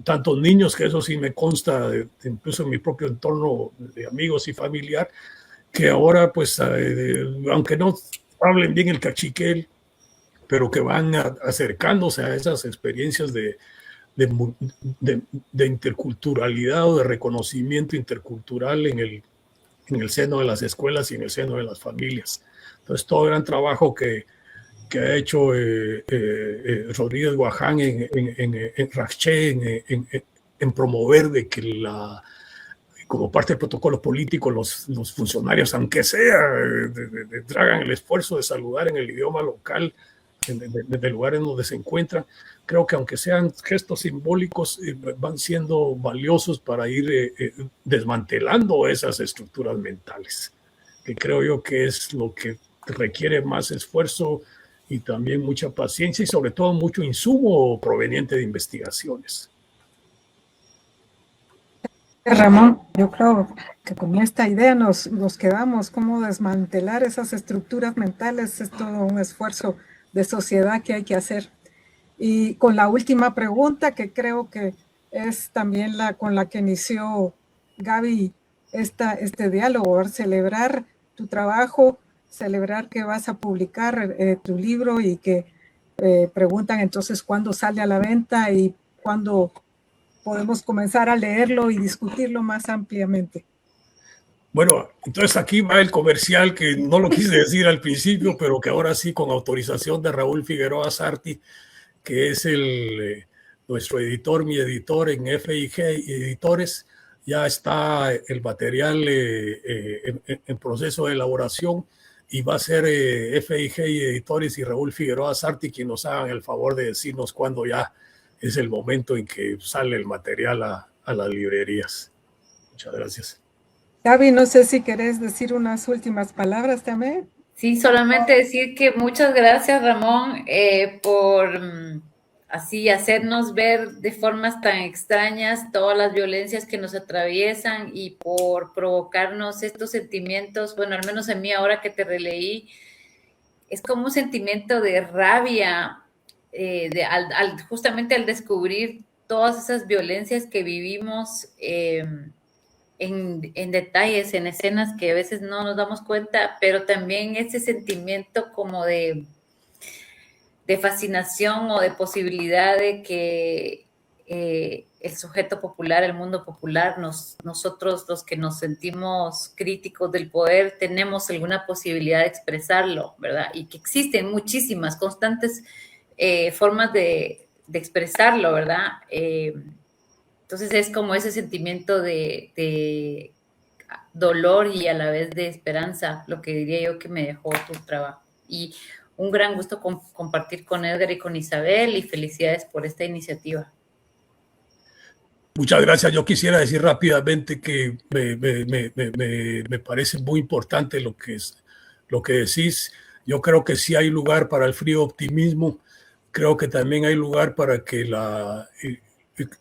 tantos niños, que eso sí me consta, incluso en mi propio entorno de amigos y familiar, que ahora, pues, aunque no hablen bien el cachiquel, pero que van acercándose a esas experiencias de interculturalidad o de reconocimiento intercultural en el seno de las escuelas y en el seno de las familias. Entonces, todo el gran trabajo que ha hecho Rodríguez Guaján en Raché, en promover de que como parte del protocolo político, los funcionarios, aunque sea, hagan el esfuerzo de saludar en el idioma local, desde el lugar en donde se encuentran. Creo que aunque sean gestos simbólicos, van siendo valiosos para ir desmantelando esas estructuras mentales, que creo yo que es lo que requiere más esfuerzo y también mucha paciencia y sobre todo mucho insumo proveniente de investigaciones. Ramón, yo creo que con esta idea nos quedamos, cómo desmantelar esas estructuras mentales, es todo un esfuerzo de sociedad que hay que hacer. Y con la última pregunta, que creo que es también con la que inició Gaby este diálogo, celebrar tu trabajo, celebrar que vas a publicar tu libro y que preguntan entonces cuándo sale a la venta y cuándo podemos comenzar a leerlo y discutirlo más ampliamente. Bueno, entonces aquí va el comercial que no lo quise decir al principio, pero que ahora sí, con autorización de Raúl Figueroa Sarti, que es nuestro editor, mi editor en FIG Editores, ya está el material en proceso de elaboración y va a ser FIG Editores y Raúl Figueroa Sarti quien nos hagan el favor de decirnos cuándo ya es el momento en que sale el material a las librerías. Muchas gracias. Gaby, no sé si querés decir unas últimas palabras también. Sí, solamente decir que muchas gracias, Ramón, por así hacernos ver de formas tan extrañas todas las violencias que nos atraviesan y por provocarnos estos sentimientos. Bueno, al menos en mí ahora que te releí, es como un sentimiento de rabia, justamente al descubrir todas esas violencias que vivimos en detalles, en escenas que a veces no nos damos cuenta, pero también ese sentimiento como de fascinación o de posibilidad de que el sujeto popular, el mundo popular, nosotros los que nos sentimos críticos del poder, tenemos alguna posibilidad de expresarlo, ¿verdad? Y que existen muchísimas, constantes formas de expresarlo, ¿verdad? Entonces es como ese sentimiento de dolor y a la vez de esperanza, lo que diría yo que me dejó tu trabajo. Y un gran gusto compartir con Edgar y con Isabel y felicidades por esta iniciativa. Muchas gracias. Yo quisiera decir rápidamente que me parece muy importante lo que decís. Yo creo que sí hay lugar para el frío optimismo. Creo que también hay lugar para que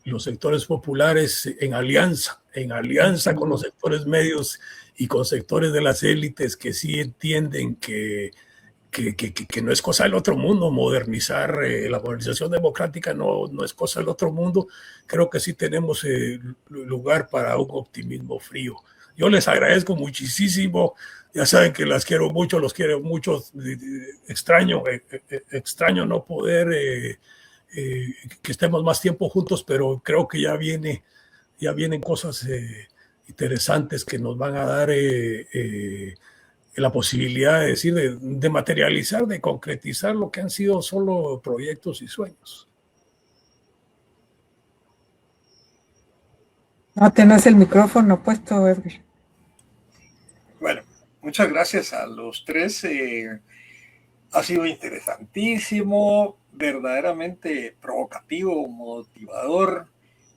los sectores populares en alianza con los sectores medios y con sectores de las élites que sí entienden que no es cosa del otro mundo modernizar, la modernización democrática no es cosa del otro mundo. Creo que sí tenemos lugar para un optimismo frío. Yo les agradezco muchísimo, ya saben que las quiero mucho, los quiero mucho. Extraño no poder que estemos más tiempo juntos, pero creo que ya vienen cosas interesantes que nos van a dar la posibilidad de decir, de materializar, de concretizar lo que han sido solo proyectos y sueños. No tenés el micrófono puesto, Edgar. Bueno, muchas gracias a los tres. Ha sido interesantísimo, verdaderamente provocativo, motivador.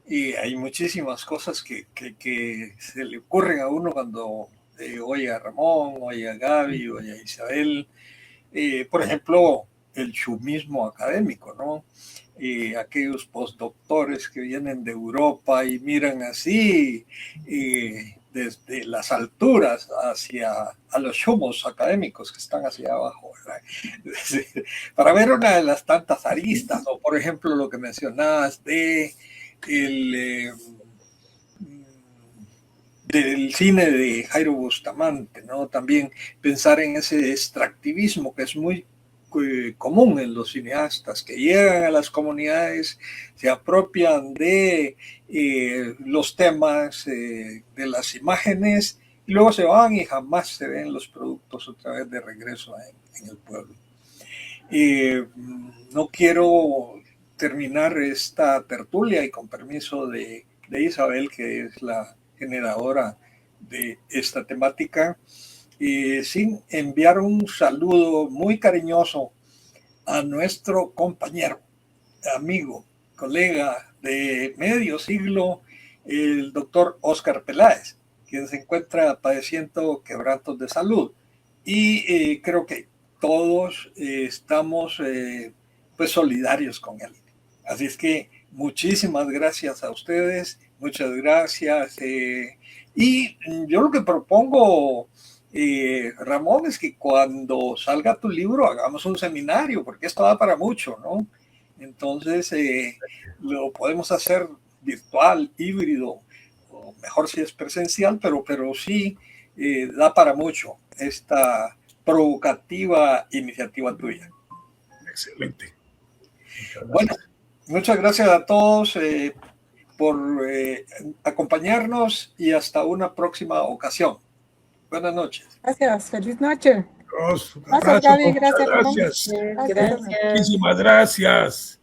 Y hay muchísimas cosas que se le ocurren a uno cuando oye a Ramón, oye a Gaby, oye a Isabel. Por ejemplo, el chumismo académico, ¿no? Aquellos postdoctores que vienen de Europa y miran así desde las alturas a los humos académicos que están hacia abajo, ¿verdad? Para ver una de las tantas aristas, o por ejemplo lo que mencionabas del cine de Jairo Bustamante, ¿no? También pensar en ese extractivismo que es muy común en los cineastas, que llegan a las comunidades, se apropian de los temas, de las imágenes, y luego se van y jamás se ven los productos otra vez de regreso en el pueblo. No quiero terminar esta tertulia, y con permiso de Isabel, que es la generadora de esta temática, sin enviar un saludo muy cariñoso a nuestro compañero, amigo, colega de medio siglo, el doctor Óscar Peláez, quien se encuentra padeciendo quebrantos de salud. Y creo que todos estamos pues solidarios con él. Así es que muchísimas gracias a ustedes, muchas gracias. Y yo lo que propongo, Ramón, es que cuando salga tu libro hagamos un seminario, porque esto da para mucho, ¿no? Entonces lo podemos hacer virtual, híbrido, o mejor si es presencial, pero sí da para mucho esta provocativa iniciativa tuya. Excelente. Bueno, muchas gracias a todos por acompañarnos, y hasta una próxima ocasión. Buenas noches. Gracias, feliz noche. Dios, Gracias, Gaby, gracias, Ramón. gracias. Gracias. Muchísimas gracias.